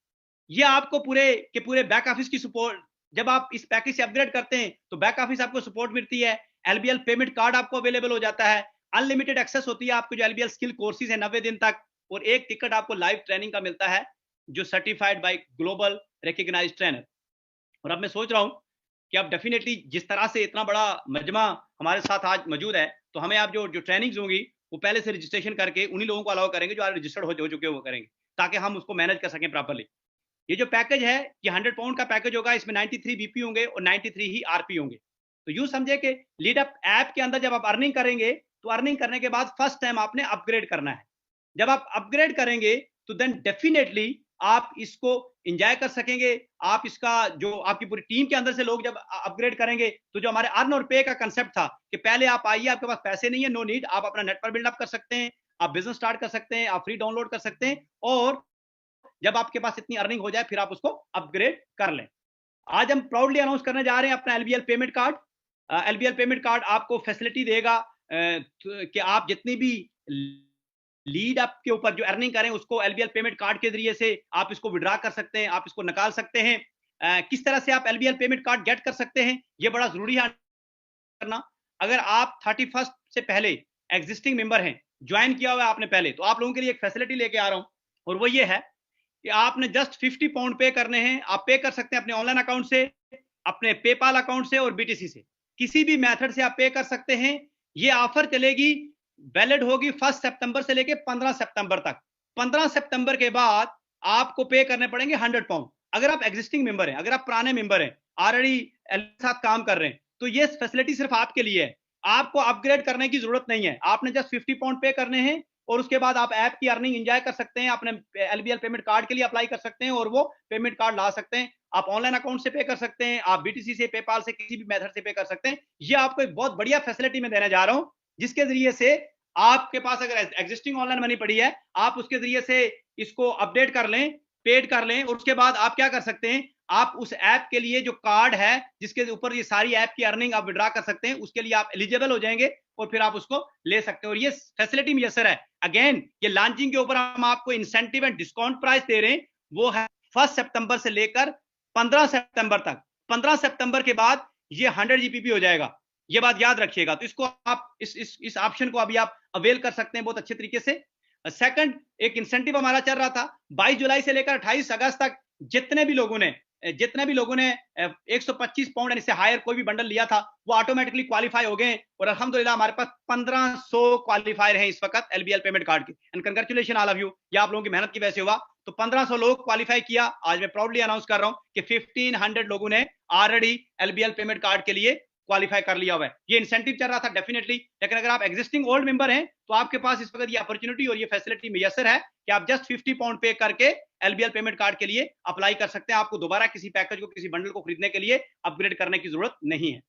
ये आपको पूरे के पूरे बैक ऑफिस की सपोर्ट, जब आप इस पैकेज से अपग्रेड करते हैं तो बैक ऑफिस आपको सपोर्ट मिलती है, एलबीएल पेमेंट कार्ड आपको अवेलेबल हो जाता है, अनलिमिटेड एक्सेस होती है आपको जो एलबीएल स्किल कोर्सेज है 90 दिन तक, और एक टिकट आपको लाइव ट्रेनिंग का मिलता है जो certified by global recognized trainer. और अब मैं सोच रहा हूं कि अब डेफिनेटली जिस तरह से इतना बड़ा मजमा हमारे साथ आज मौजूद है, तो हमें आप जो जो ट्रेनिंग्स होंगी वो पहले से रजिस्ट्रेशन करके उन्हीं लोगों को अलाउ करेंगे जो आज रजिस्टर्ड हो चुके वो करेंगे, ताकि हम उसको मैनेज कर सकें प्रॉपर्ली। ये जो पैकेज है ये 100 पाउंड का पैकेज होगा, इसमें 93 बीपी होंगे और 93 ही आरपी होंगे। तो यूं समझे कि लीड अप ऐप के अंदर जब आप अर्निंग करेंगे तो अर्निंग करने के बाद फर्स्ट टाइम आपने अपग्रेड करना है। जब आप अपग्रेड करेंगे तो देन डेफिनेटली आप इसको एंजॉय कर सकेंगे। आप इसका जो आपकी पूरी टीम के अंदर से लोग जब अपग्रेड करेंगे तो जो हमारे अर्न और पे का कंसेप्ट था कि पहले आप आइए, आपके पास पैसे नहीं है, नो नीड, आप अपना नेटवर्क बिल्डअप कर सकते हैं, आप बिजनेस स्टार्ट कर सकते हैं, आप फ्री डाउनलोड कर सकते हैं, और जब आपके पास इतनी अर्निंग हो जाए फिर आप उसको अपग्रेड कर लें। आज हम प्राउडली अनाउंस करने जा रहे हैं अपना LBL payment card. LBL payment card आपको फैसिलिटी देगा कि आप जितनी भी लीड अप के ऊपर जो अर्निंग करें उसको एलबीएल पेमेंट कार्ड के जरिए से आप इसको विड्रॉ कर सकते हैं, आप इसको निकाल सकते हैं। किस तरह से आप एलबीएल पेमेंट कार्ड गेट कर सकते हैं ये बड़ा जरूरी है करना। अगर आप 31 से पहले एग्जिस्टिंग मेंबर हैं, ज्वाइन किया हुआ है आपने पहले, तो आप लोगों के लिए एक फैसिलिटी लेके आ रहा हूं, और वो ये है कि आपने जस्ट 50 पाउंड पे करने हैं। आप पे कर सकते हैं अपने ऑनलाइन अकाउंट से, अपने पेपाल अकाउंट से और बीटीसी से, किसी भी मेथड से आप पे कर सकते हैं। ये ऑफर चलेगी, वैलिड होगी 1 सितंबर से लेके 15 सितंबर तक। 15 सितंबर के बाद आपको पे करने पड़ेंगे 100 पाउंड। अगर आप एग्जिस्टिंग मेंबर हैं, अगर आप पुराने मेंबर हैं, ऑलरेडी साथ काम कर रहे हैं, तो ये फैसिलिटी सिर्फ आपके लिए है। आपको अपग्रेड करने की जरूरत नहीं है, आपने जस्ट 50 पाउंड पे करने हैं और उसके बाद आप ऐप की अर्निंग एंजॉय कर सकते हैं, अपने एलबीएल पेमेंट कार्ड के लिए अप्लाई कर सकते हैं और वो पेमेंट कार्ड ला सकते हैं। आप ऑनलाइन अकाउंट से पे कर सकते हैं, आप बीटीसी से, पेपाल से, किसी भी मेथड से पे कर सकते हैं। ये आपको एक बहुत बढ़िया फैसिलिटी में देने जा रहा हूं, जिसके जरिए से आपके पास अगर एग्जिस्टिंग ऑनलाइन मनी पड़ी है, आप उसके जरिए से इसको अपडेट कर लें, पेड कर लें, और उसके बाद आप क्या कर सकते हैं, आप उस ऐप के लिए जो कार्ड है जिसके ऊपर ये सारी ऐप की अर्निंग आप विड्रॉ कर सकते हैं, उसके लिए आप एलिजिबल हो जाएंगे और फिर आप उसको ले सकते हैं। और ये फैसिलिटी मुयसर है। अगेन ये लॉन्चिंग के ऊपर हम आपको इंसेंटिव एंड डिस्काउंट प्राइस दे रहे हैं, वो है 1 सितंबर से लेकर 15 सितंबर तक। 15 सितंबर के बाद ये 100 जीपीपी हो जाएगा, ये बात याद रखिएगा। तो इसको आप इस ऑप्शन को अभी आप अवेल कर सकते हैं बहुत अच्छे तरीके से। सेकंड, एक इंसेंटिव हमारा चल रहा था 22 जुलाई से लेकर 28 अगस्त तक, जितने भी लोगों ने 125 पाउंड इससे हायर कोई भी बंडल लिया था वो ऑटोमेटिकली क्वालिफाई हो गए, और अल्हम्दुलिल्लाह हमारे पास 1500 क्वालिफायर हैं इस वक्त एलबीएल पेमेंट कार्ड के। And congratulation all of you, ये आप लोगों की मेहनत की वजह से हुआ। तो 1500 लोग क्वालिफाई किया। आज मैं प्राउडली अनाउंस कर रहा हूं कि 1500 लोगों ने ऑलरेडी एलबीएल पेमेंट कार्ड के लिए क्वालिफाई कर लिया हुआ है। ये इंसेंटिव चल रहा था डेफिनेटली, लेकिन अगर आप एग्जिस्टिंग ओल्ड मेंबर हैं तो आपके पास इस वक्त ये अपॉर्चुनिटी और ये फैसिलिटी मुयसर है कि आप जस्ट 50 पाउंड पे करके एलबीएल पेमेंट कार्ड के लिए अप्लाई कर सकते हैं। आपको दोबारा किसी पैकेज को, किसी बंडल को खरीदने के लिए अपग्रेड करने की जरूरत नहीं है।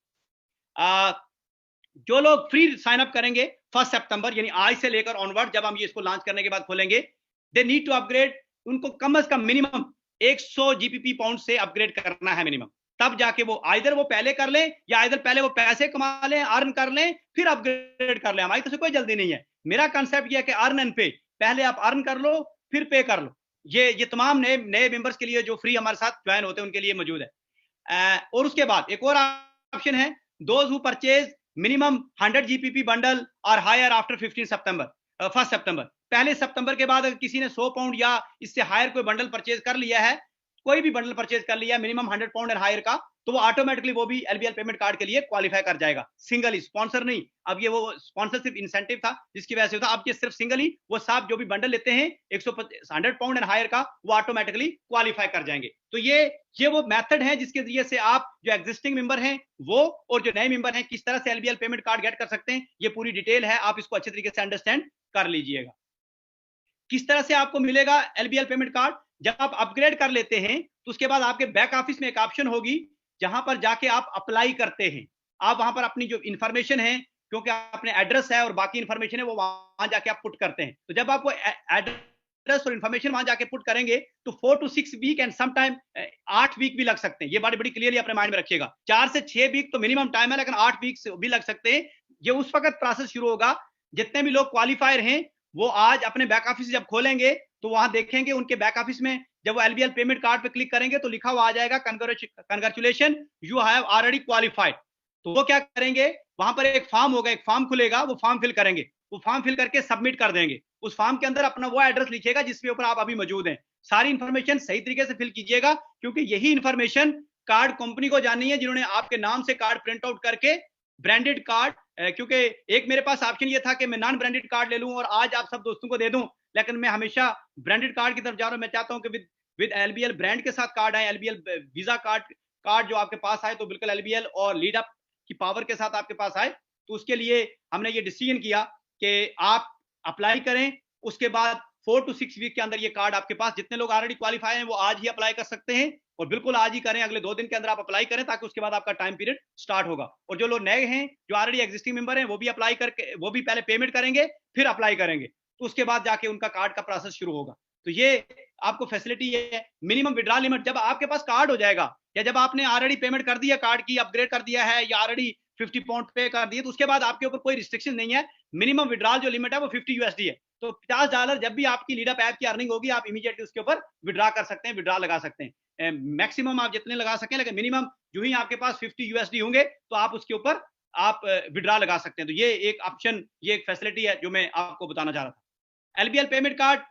जो लोग फ्री साइन अप करेंगे 1 सितंबर यानी आज से लेकर ऑनवर्ड, जब हम ये इसको लॉन्च करने के बाद खोलेंगे, दे नीड टू अपग्रेड। उनको कम से कम मिनिमम 100 जीपीपी पाउंड से अपग्रेड करना है मिनिमम, तब जाके वो आइदर वो पहले कर लें या आइदर पहले वो पैसे कमा लें, अर्न कर लें, फिर अपग्रेड कर लें। हमारी तरफ से कोई जल्दी नहीं है। मेरा कंसेप्ट ये है कि अर्न एंड पे, पहले आप अर्न कर लो फिर पे कर लो। ये तमाम नए मेंबर्स के लिए जो फ्री हमारे साथ ज्वाइन होते हैं उनके लिए मौजूद है। और उसके बाद एक और ऑप्शन है, those who purchase minimum 100 GPP bundle और हायर आफ्टर 1 सितंबर। पहले सितंबर के बाद अगर किसी ने 100 पाउंड या इससे हायर कोई बंडल परचेज कर लिया है, कोई भी बंडल परचेज कर लिया मिनिमम 100 पाउंड एंड हायर का, तो वो ऑटोमेटिकली वो भी एलबीएल पेमेंट कार्ड के लिए क्वालिफाई कर जाएगा। सिंगल ही, स्पॉन्सर नहीं। अब ये वो स्पॉन्सरशिप इंसेंटिव था जिसकी वजह से होता, अब ये सिर्फ सिंगल ही, वो साहब जो भी बंडल लेते हैं 100 पाउंड एंड हायर का, वो ऑटोमेटिकली क्वालिफाई कर जाएंगे। तो ये वो मेथड है जिसके जरिए से आप जो एग्जिस्टिंग मेंबर हैं वो और जो नए मेंबर हैं किस तरह से एलबीएल पेमेंट कार्ड गेट कर सकते हैं, ये पूरी डिटेल है, आप इसको अच्छे तरीके से अंडरस्टैंड कर लीजिएगा। किस तरह से आपको मिलेगा एलबीएल पेमेंट कार्ड? जब आप अपग्रेड कर लेते हैं तो उसके बाद आपके बैक ऑफिस में एक ऑप्शन होगी जहां पर जाके आप अप्लाई करते हैं। आप वहां पर अपनी जो इंफॉर्मेशन है, क्योंकि अपने एड्रेस है और बाकी इंफॉर्मेशन है, वो वहां जाके आप पुट करते हैं। तो जब आपको एड्रेस और इंफॉर्मेशन वहां जाके पुट करेंगे तो 4 to 6 week and some time 8 week भी लग सकते हैं। ये बड़ी क्लियरली अपने माइंड में रखिएगा। 4 से 6 वीक तो मिनिमम टाइम है, लेकिन 8 वीक भी लग सकते हैं। ये उस वक्त प्रोसेस शुरू होगा जितने भी लोग क्वालिफायर हैं वो आज अपने बैक ऑफिस जब खोलेंगे तो वहां देखेंगे उनके बैक ऑफिस में, जब वो एलबीएल पेमेंट कार्ड पे क्लिक करेंगे तो लिखा हुआ आ जाएगा congratulation you have already qualified. तो वो क्या करेंगे, वहां पर एक फॉर्म होगा, एक फॉर्म खुलेगा, वो फॉर्म फिल करेंगे, वो फॉर्म फिल करके सबमिट कर देंगे। उस फॉर्म के अंदर अपना वो एड्रेस लिखिएगा जिसके ऊपर आप अभी मौजूद हैं। सारी इंफॉर्मेशन सही तरीके से फिल कीजिएगा, क्योंकि यही इंफॉर्मेशन कार्ड कंपनी को जाननी है, जिन्होंने आपके नाम से कार्ड प्रिंट आउट करके ब्रांडेड कार्ड, क्योंकि एक मेरे पास ऑप्शन ये था कि मैं नॉन ब्रांडेड कार्ड ले लूं और आज आप सब दोस्तों को दे दूं, लेकिन मैं हमेशा ब्रांडेड कार्ड की तरफ जा रहा हूं। मैं चाहता हूं कि विद एलबीएल ब्रांड के साथ कार्ड आए, एलबीएल वीजा कार्ड जो आपके पास आए तो बिल्कुल एलबीएल और लीड अप की पावर के साथ आपके पास आए। तो उसके लिए हमने ये डिसीजन किया कि आप अप्लाई करें, उसके बाद 4 to 6 वीक के अंदर ये कार्ड आपके पास, जितने लोग ऑलरेडी क्वालिफाई हैं वो आज ही अप्लाई कर सकते हैं, और बिल्कुल आज ही करें, अगले 2 दिन के अंदर आप अप्लाई करें, ताकि उसके बाद आपका टाइम पीरियड स्टार्ट होगा। और जो लोग नए हैं, जो ऑलरेडी एग्जिस्टिंग मेंबर हैं, वो भी अप्लाई करके, वो भी पहले पेमेंट करेंगे फिर अप्लाई करेंगे, तो उसके बाद जाके उनका कार्ड का प्रोसेस शुरू होगा। तो ये आपको फैसिलिटी है। मिनिमम विड्रॉ लिमिट, जब आपके पास कार्ड हो जाएगा, या जब आपने ऑलरेडी पेमेंट कर दिया, कार्ड की अपग्रेड कर दिया है, या ऑलरेडी 50 पाउंड पे कर दिए, तो उसके बाद आपके ऊपर कोई रिस्ट्रिक्शन नहीं है। मिनिमम विड्रॉल जो लिमिट है वो $50 है। तो $50 जब भी आपकी लीडअप ऐप की अर्निंग होगी, आप इमीडिएटली उसके ऊपर विड्रॉ कर सकते हैं, विड्रॉ लगा सकते हैं। मैक्सिमम आप जितने लगा सकें, लेकिन मिनिमम जो ही आपके पास $50 होंगे तो आप उसके ऊपर आप विड्रॉ लगा सकते हैं। तो ये एक ऑप्शन, ये एक फैसिलिटी है जो मैं आपको बताना चाह रहा था। एलबीएल पेमेंट कार्ड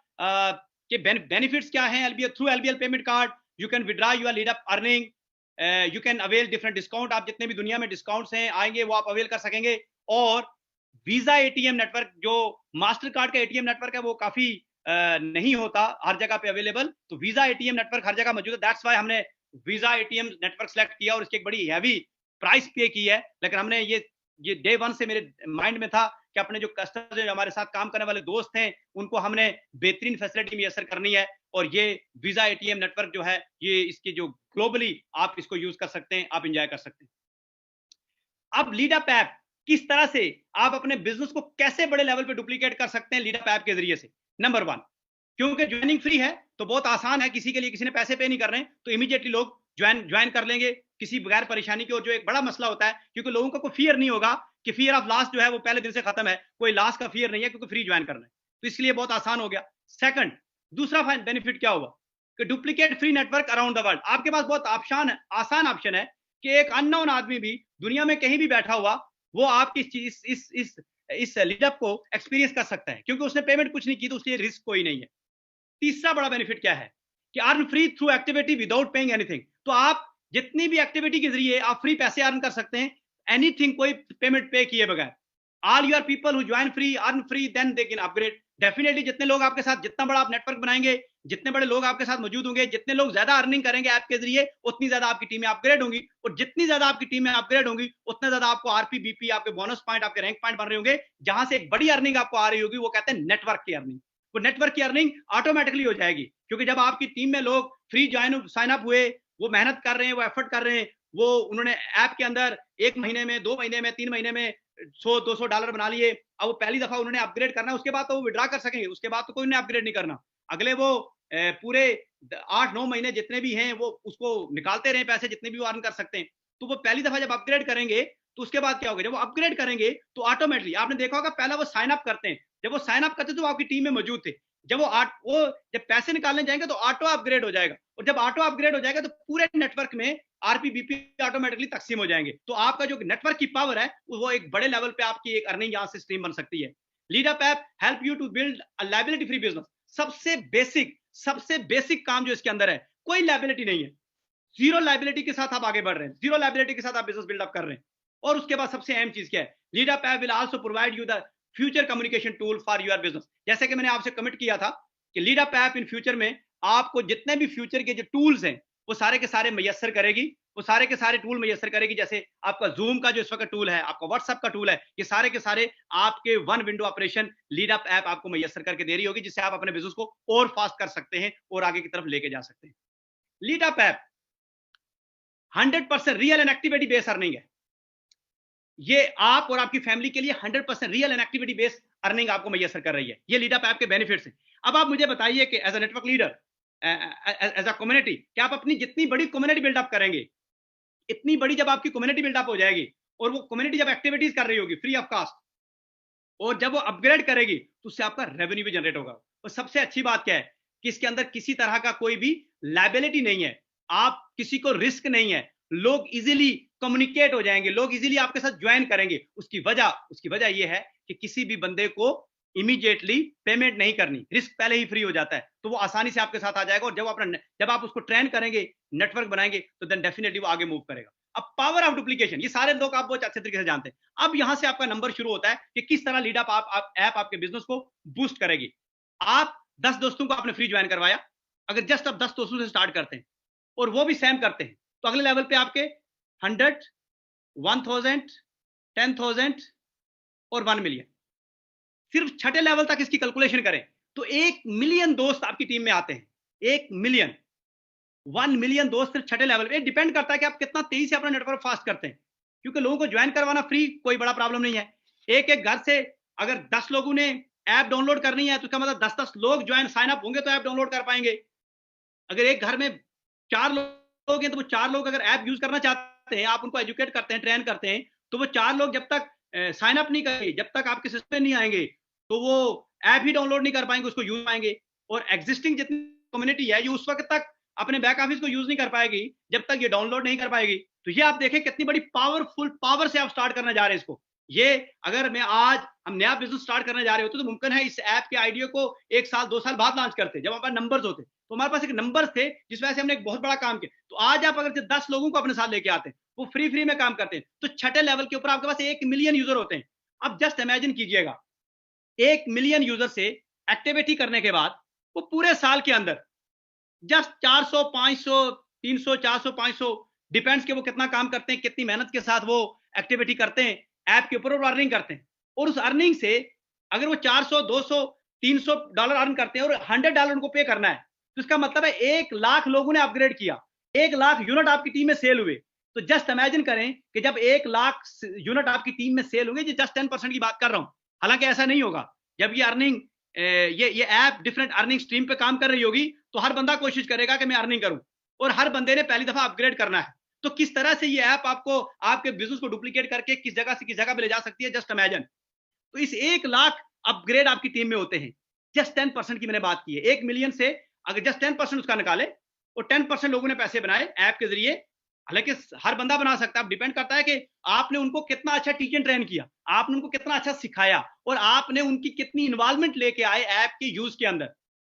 के बेनिफिट्स क्या हैं? LBL, through LBL payment card you can withdraw your LeadUp earning, you can avail different discount. आप जितने भी दुनिया में डिस्काउंट्स हैं आएंगे वो आप अवेल कर सकेंगे। और वीजा एटीएम नेटवर्क, जो मास्टर कार्ड का एटीएम नेटवर्क है वो काफी नहीं होता हर जगह पे अवेलेबल, तो वीजा एटीएम नेटवर्क हर जगह मौजूद है। दैट्स वाई हमने वीजा एटीएम नेटवर्क सेलेक्ट किया और इसकी एक बड़ी हैवी प्राइस पे की है। लेकिन हमने ये डे वन से मेरे माइंड में था कि अपने जो कस्टमर, जो हमारे साथ काम करने वाले दोस्त हैं, उनको हमने बेहतरीन फैसिलिटी मैसर करनी है। और ये वीजा एटीएम नेटवर्क जो है, ये इसकी जो ग्लोबली आप इसको यूज कर सकते हैं, आप इंजॉय कर सकते हैं। अब लीडअप ऐप, किस तरह से आप अपने बिजनेस को कैसे बड़े लेवल पे डुप्लीकेट कर सकते हैं लीडअप ऐप के जरिए से। नंबर 1, क्योंकि ज्वाइनिंग फ्री है तो बहुत आसान है, किसी के लिए किसी ने पैसे पे नहीं कर रहे हैं, तो इमीडिएटली लोग ज्वाइन कर लेंगे किसी बगैर परेशानी के। और जो एक बड़ा मसला होता है, क्योंकि लोगों का कोई फियर नहीं होगा कि फियर ऑफ लॉस जो है वो पहले दिन से खत्म है, कोई लॉस का फियर नहीं है, क्योंकि फ्री ज्वाइन करना है, तो इसलिए बहुत आसान हो गया। सेकंड, दूसरा बेनिफिट क्या हुआ कि duplicate free network around the world. आपके पास बहुत आसान ऑप्शन है कि एक अननोन आदमी भी दुनिया में कहीं भी बैठा हुआ, वो आपकी इस लीडअप को एक्सपीरियंस कर सकता है, क्योंकि उसने पेमेंट कुछ नहीं की, तो उसके रिस्क कोई नहीं है। तीसरा बड़ा बेनिफिट क्या है कि earn free through activity without paying anything. तो आप जितनी भी एक्टिविटी के जरिए आप फ्री पैसे अर्न कर सकते हैं, एनीथिंग, कोई पेमेंट पे किए बगैर। All your people who join free earn free, then they can upgrade. Definitely जितने लोग आपके साथ, जितना बड़ा आप नेटवर्क बनाएंगे, जितने बड़े लोग आपके साथ मौजूद होंगे, जितने लोग ज्यादा अर्निंग करेंगे ऐप के जरिए, उतनी ज्यादा आपकी टीमें अपग्रेड होंगी। और जितनी ज्यादा आपकी टीमें अपग्रेड होंगी, उतना ज्यादा आपको आरपी, बीपी, आपके बोनस पॉइंट, आपके रैंक पॉइंट बन रहे होंगे। जहां से एक बड़ी अर्निंग आपको आ रही होगी, वो कहते हैं नेटवर्क की अर्निंग। वो नेटवर्क की अर्निंग ऑटोमेटिकली हो जाएगी, क्योंकि जब आपकी टीम में लोग फ्री साइन अप हुए, वो मेहनत कर रहे हैं, वो एफर्ट कर रहे हैं, वो उन्होंने ऐप के अंदर 1 महीने में, 2 महीने में, 3 महीने में $100-200 बना लिए। अब वो पहली दफा उन्होंने अपग्रेड करना है, उसके बाद तो वो विड्रॉ कर सकेंगे, उसके बाद तो कोई उन्हें अपग्रेड नहीं करना। अगले वो पूरे 8-9 महीने जितने भी हैं, वो उसको निकालते रहे पैसे, जितने भी वो अर्न कर सकते हैं। तो वो पहली दफा जब अपग्रेड करेंगे, तो उसके बाद क्या होगा, जब वो अपग्रेड करेंगे तो ऑटोमेटिकली, आपने देखा होगा पहला वो साइन अप करते हैं, जब वो साइन अप करते थे तो आपकी टीम में मौजूद थे, जब वो जब पैसे निकालने जाएंगे तो ऑटो अपग्रेड हो जाएगा। और जब ऑटो अपग्रेड हो जाएगा तो पूरे नेटवर्क में आरपी, बीपी ऑटोमेटिकली तकसीम हो जाएंगे। तो आपका जो नेटवर्क की पावर है, वो एक बड़े लेवल पे आपकी एक अर्निंग यहां से स्ट्रीम बन सकती है। LeadUp app help you to build a liability free business. सबसे बेसिक काम जो इसके अंदर है, कोई लायबिलिटी नहीं है, जीरो लायबिलिटी के साथ आप आगे बढ़ रहे हैं, जीरो लायबिलिटी के साथ आप बिजनेस बिल्डअप कर रहे हैं। और उसके बाद सबसे अहम चीज क्या है, LeadUp app will also provide you the future communication tool for your business. जैसे कि मैंने आपसे कमिट किया था कि लीडअप ऐप इन फ्यूचर में आपको जितने भी फ्यूचर के जो टूल्स हैं, वो सारे के सारे मैसर करेगी, वो सारे के सारे टूल मैसर करेगी। जैसे आपका जूम का जो इस वक्त टूल है, आपका व्हाट्सएप का टूल है, ये सारे के सारे आपके वन विंडो ऑपरेशन लीडअप ऐप आपको मैसर करके दे रही होगी, जिससे आप अपने बिजनेस को और फास्ट कर सकते हैं और आगे की तरफ लेके जा सकते हैं। LeadUp app 100% real and activity based earning है। ये आप और आपकी फैमिली के लिए 100% real and activity based earning आपको मैसर कर रही है। ये लीडअप ऐप के बेनिफिट्स हैं। अब आप मुझे बताइए कि as a network leader, as a community, क्या आप अपनी जितनी बड़ी कम्युनिटी बिल्डअप करेंगे, इतनी बड़ी जब आपकी कम्युनिटी बिल्डअप हो जाएगी, और वो कम्युनिटी जब एक्टिविटीज कर रही होगी फ्री ऑफ कास्ट, और जब वो अपग्रेड करेगी, तो उससे आपका रेवेन्यू भी जनरेट होगा। और सबसे अच्छी बात क्या है कि इसके अंदर किसी तरह का कोई भी लायबिलिटी नहीं है, आप किसी को रिस्क नहीं है, लोग इजीली कम्युनिकेट हो जाएंगे, लोग इजीली आपके साथ ज्वाइन करेंगे। उसकी वजह यह है कि किसी भी बंदे को इमीडिएटली पेमेंट नहीं करनी, रिस्क पहले ही फ्री हो जाता है, तो वो आसानी से आपके साथ आ जाएगा। और जब आप उसको ट्रेन करेंगे, नेटवर्क बनाएंगे, तो देन डेफिनेटली वो आगे मूव करेगा। अब पावर ऑफ डुप्लीकेशन, ये सारे लोग आप बहुत अच्छे तरीके से जानते हैं। अब यहां से आपका नंबर शुरू होता है कि किस तरह लीड अप ऐप आपके बिजनेस को बूस्ट करेगी। आप 10 दोस्तों को आपने फ्री ज्वाइन करवाया, अगर जस्ट आप 10 दोस्तों से स्टार्ट करते हैं और वो भी सेम करते हैं, तो अगले लेवल पे आपके 100, 1000, 10,000 और 1 मिलियन। सिर्फ छठे लेवल तक इसकी कैलकुलेशन करें तो 1 मिलियन दोस्त आपकी टीम में आते हैं। 1 मिलियन, 1 मिलियन दोस्त सिर्फ छठे लेवल पे। डिपेंड करता है कि आप कितना तेजी से अपना नेटवर्क फास्ट करते हैं, क्योंकि लोगों को ज्वाइन करवाना फ्री कोई बड़ा प्रॉब्लम नहीं है। एक एक घर से अगर 10 लोगों ने ऐप डाउनलोड करनी है, तो इसका मतलब 10-10 लोग ज्वाइन साइन अप होंगे तो ऐप डाउनलोड कर पाएंगे। अगर एक घर में 4 लोग हैं, तो वो 4 लोग अगर ऐप यूज करना चाहते हैं, आप उनको एजुकेट करते हैं, ट्रेन करते हैं, तो वो 4 लोग जब तक साइन अप नहीं करेंगे, जब तक आपके सिस्टम में नहीं आएंगे, तो वो ऐप ही डाउनलोड नहीं कर पाएंगे, उसको यूज पाएंगे। और एग्जिस्टिंग जितनी कम्युनिटी है, ये उस वक्त तक अपने बैक ऑफिस को यूज नहीं कर पाएगी जब तक ये डाउनलोड नहीं कर पाएगी। तो ये आप देखें कितनी बड़ी पावर से आप स्टार्ट करने जा रहे हैं इसको। ये अगर मैं आज हम नया बिजनेस स्टार्ट करने जा रहे होते तो मुमकिन है इस ऐप के आइडिया को 1 साल 2 साल बाद लॉन्च करते, जब हमारे नंबर्स होते। तो हमारे पास एक नंबर थे जिस वजह से हमने एक बहुत बड़ा काम किया। तो आज आप अगर 10 लोगों को अपने साथ लेके आते हैं, वो फ्री में काम करते हैं, तो छठे लेवल के ऊपर आपके पास 1 मिलियन यूजर होते हैं। अब जस्ट इमेजिन कीजिएगा, 1 मिलियन यूजर से एक्टिविटी करने के बाद वो पूरे साल के अंदर जस्ट 400, 500, 300, 400, 500 डिपेंड्स कि वो कितना काम करते हैं, कितनी मेहनत के साथ वो एक्टिविटी करते हैं ऐप के ऊपर, और अर्निंग करते हैं। और उस अर्निंग से अगर वो 400, 200, $300 अर्न करते हैं और $100 उनको पे करना है, तो इसका मतलब है 1 लाख लोगों ने अपग्रेड किया, 1 लाख यूनिट आपकी टीम में सेल हुए। तो जस्ट इमेजिन करें कि जब 1 लाख यूनिट आपकी टीम में सेल होंगे, जस्ट 10% की बात कर रहा हूं, हालांकि ऐसा नहीं होगा। जब ये अर्निंग ये ऐप डिफरेंट अर्निंग स्ट्रीम पे काम कर रही होगी, तो हर बंदा कोशिश करेगा कि मैं अर्निंग करूं, और हर बंदे ने पहली दफा अपग्रेड करना है। तो किस तरह से ये ऐप आपको आपके बिजनेस को डुप्लीकेट करके किस जगह से किस जगह पे ले जा सकती है, जस्ट इमेजिन। तो इस 1 लाख अपग्रेड आपकी टीम में होते हैं। जस्ट 10% की मैंने बात की है। 1 मिलियन से अगर जस्ट 10% उसका निकाले, और 10% लोगों ने पैसे बनाए ऐप के जरिए, हालांकि हर बंदा बना सकता है, डिपेंड करता है कि आपने उनको कितना अच्छा टीच एंड ट्रेन किया, आपने उनको कितना अच्छा सिखाया, और आपने उनकी कितनी इन्वॉल्वमेंट लेके आए ऐप के यूज के अंदर।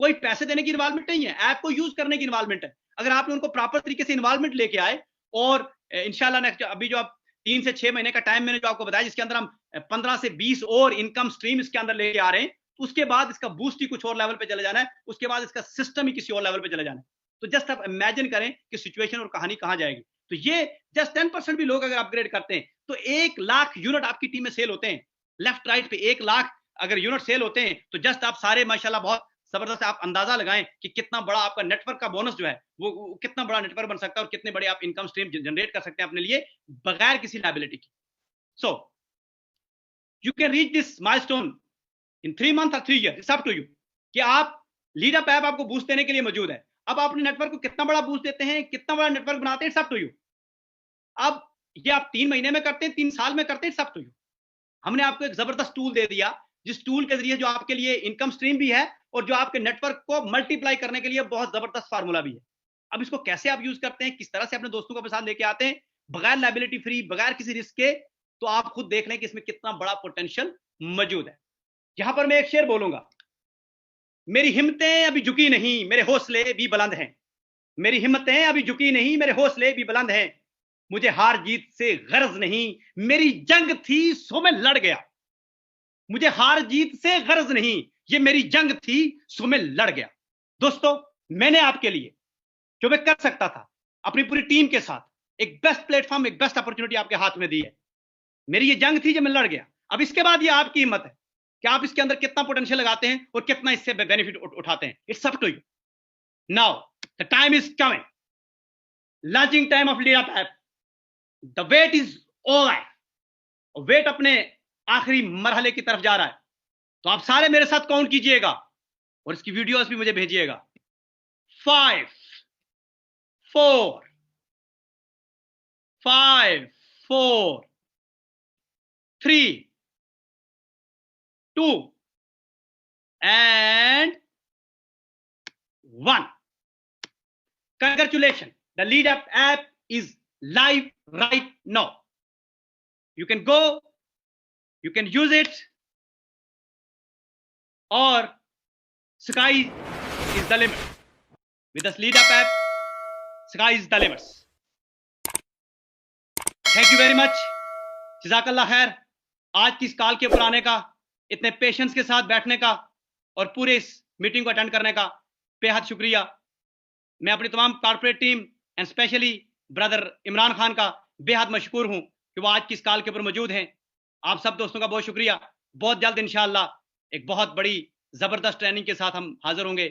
कोई पैसे देने की इन्वॉल्वमेंट नहीं है, ऐप को यूज करने की इन्वॉल्वमेंट है। अगर आपने उनको प्रॉपर तरीके से इन्वॉल्वमेंट लेके आए, और इंशाल्लाह नेक्स्ट अभी जो आप 3 से 6 महीने का टाइम मैंने जो आपको बताया, जिसके अंदर हम 15 से 20 और इनकम स्ट्रीम इसके अंदर लेके आ रहे हैं, उसके बाद इसका बूस्ट ही कुछ और लेवल पे चले जाना है, उसके बाद इसका सिस्टम ही किसी और लेवल पे चले जाना है। तो जस्ट आप इमेजिन करें कि सिचुएशन और कहानी कहां जाएगी। तो ये जस्ट 10% भी लोग अगर अपग्रेड करते हैं, तो 1 लाख यूनिट आपकी टीम में सेल होते हैं। लेफ्ट राइट पे 1 लाख अगर यूनिट सेल होते हैं, तो जस्ट आप सारे माशाल्लाह बहुत जबरदस्त आप अंदाजा लगाएं कि कितना बड़ा आपका नेटवर्क का बोनस जो है वो कितना बड़ा नेटवर्क बन सकता है, और कितने बड़े आप इनकम स्ट्रीम जनरेट कर सकते हैं अपने लिए बगैर किसी लायबिलिटी की। So you can reach this milestone in 3 month और 3 year, it's up to you कि आप लीड अप ऐप आपको बूस्ट देने के लिए मौजूद है। अब आप अपने नेटवर्क को कितना बड़ा बूस्ट देते हैं, कितना बड़ा नेटवर्क बनाते हैं, इट्स अप टू यू। अब ये आप 3 महीने में करते हैं, 3 साल में करते हैं, इट्स अप टू यू। हमने आपको एक जबरदस्त टूल दे दिया, जिस टूल के जरिए जो आपके लिए इनकम स्ट्रीम भी है, और जो आपके नेटवर्क को मल्टीप्लाई करने के लिए बहुत जबरदस्त फार्मूला भी है। अब इसको कैसे आप यूज करते हैं, किस तरह से अपने दोस्तों को अपने साथ लेके आते हैं, बगैर लायबिलिटी फ्री, बगैर किसी रिस्क के, तो आप खुद देख लें कि इसमें कितना बड़ा पोटेंशियल मौजूद है। यहां पर मैं एक शेर बोलूंगा, मेरी हिम्मतें अभी झुकी नहीं, मेरे हौसले भी बुलंद हैं। मेरी हिम्मतें अभी झुकी नहीं, मेरे हौसले भी बुलंद हैं। मुझे हार जीत से गरज नहीं, मेरी जंग थी सो मैं लड़ गया। मुझे हार जीत से गरज नहीं, ये मेरी जंग थी सो मैं लड़ गया। दोस्तों, मैंने आपके लिए जो मैं कर सकता था अपनी पूरी टीम के साथ एक बेस्ट प्लेटफॉर्म, एक बेस्ट अपॉर्चुनिटी आपके हाथ में दी है। मेरी ये जंग थी जो मैं लड़ गया। अब इसके बाद ये आपकी हिम्मत है कि आप इसके अंदर कितना पोटेंशियल लगाते हैं और कितना इससे बेनिफिट उठाते हैं। It's up to you. Now the time is coming, launching time of lead up app. The wait is over, wait अपने आखिरी मरहले की तरफ जा रहा है। तो आप सारे मेरे साथ काउंट कीजिएगा और इसकी वीडियोस भी मुझे भेजिएगा। 5 4 5 4 3 2 and 1. Congratulations, the Lead Up app is live right now. You can go, you can use it, or sky is the limit. With the Lead Up app, sky is the limits. Thank you very much. जज़ाकल्लाह खैर। आज की इस call के ऊपर आने का, इतने पेशेंस के साथ बैठने का और पूरे इस मीटिंग को अटेंड करने का बेहद शुक्रिया। मैं अपनी तमाम corporate team and specially brother Imran Khan का बेहद मशकूर हूं कि वो आज की इस कॉल के ऊपर मौजूद हैं। आप सब दोस्तों का बहुत शुक्रिया। बहुत जल्द इंशाअल्लाह एक बहुत बड़ी जबरदस्त ट्रेनिंग के साथ हम हाजिर होंगे।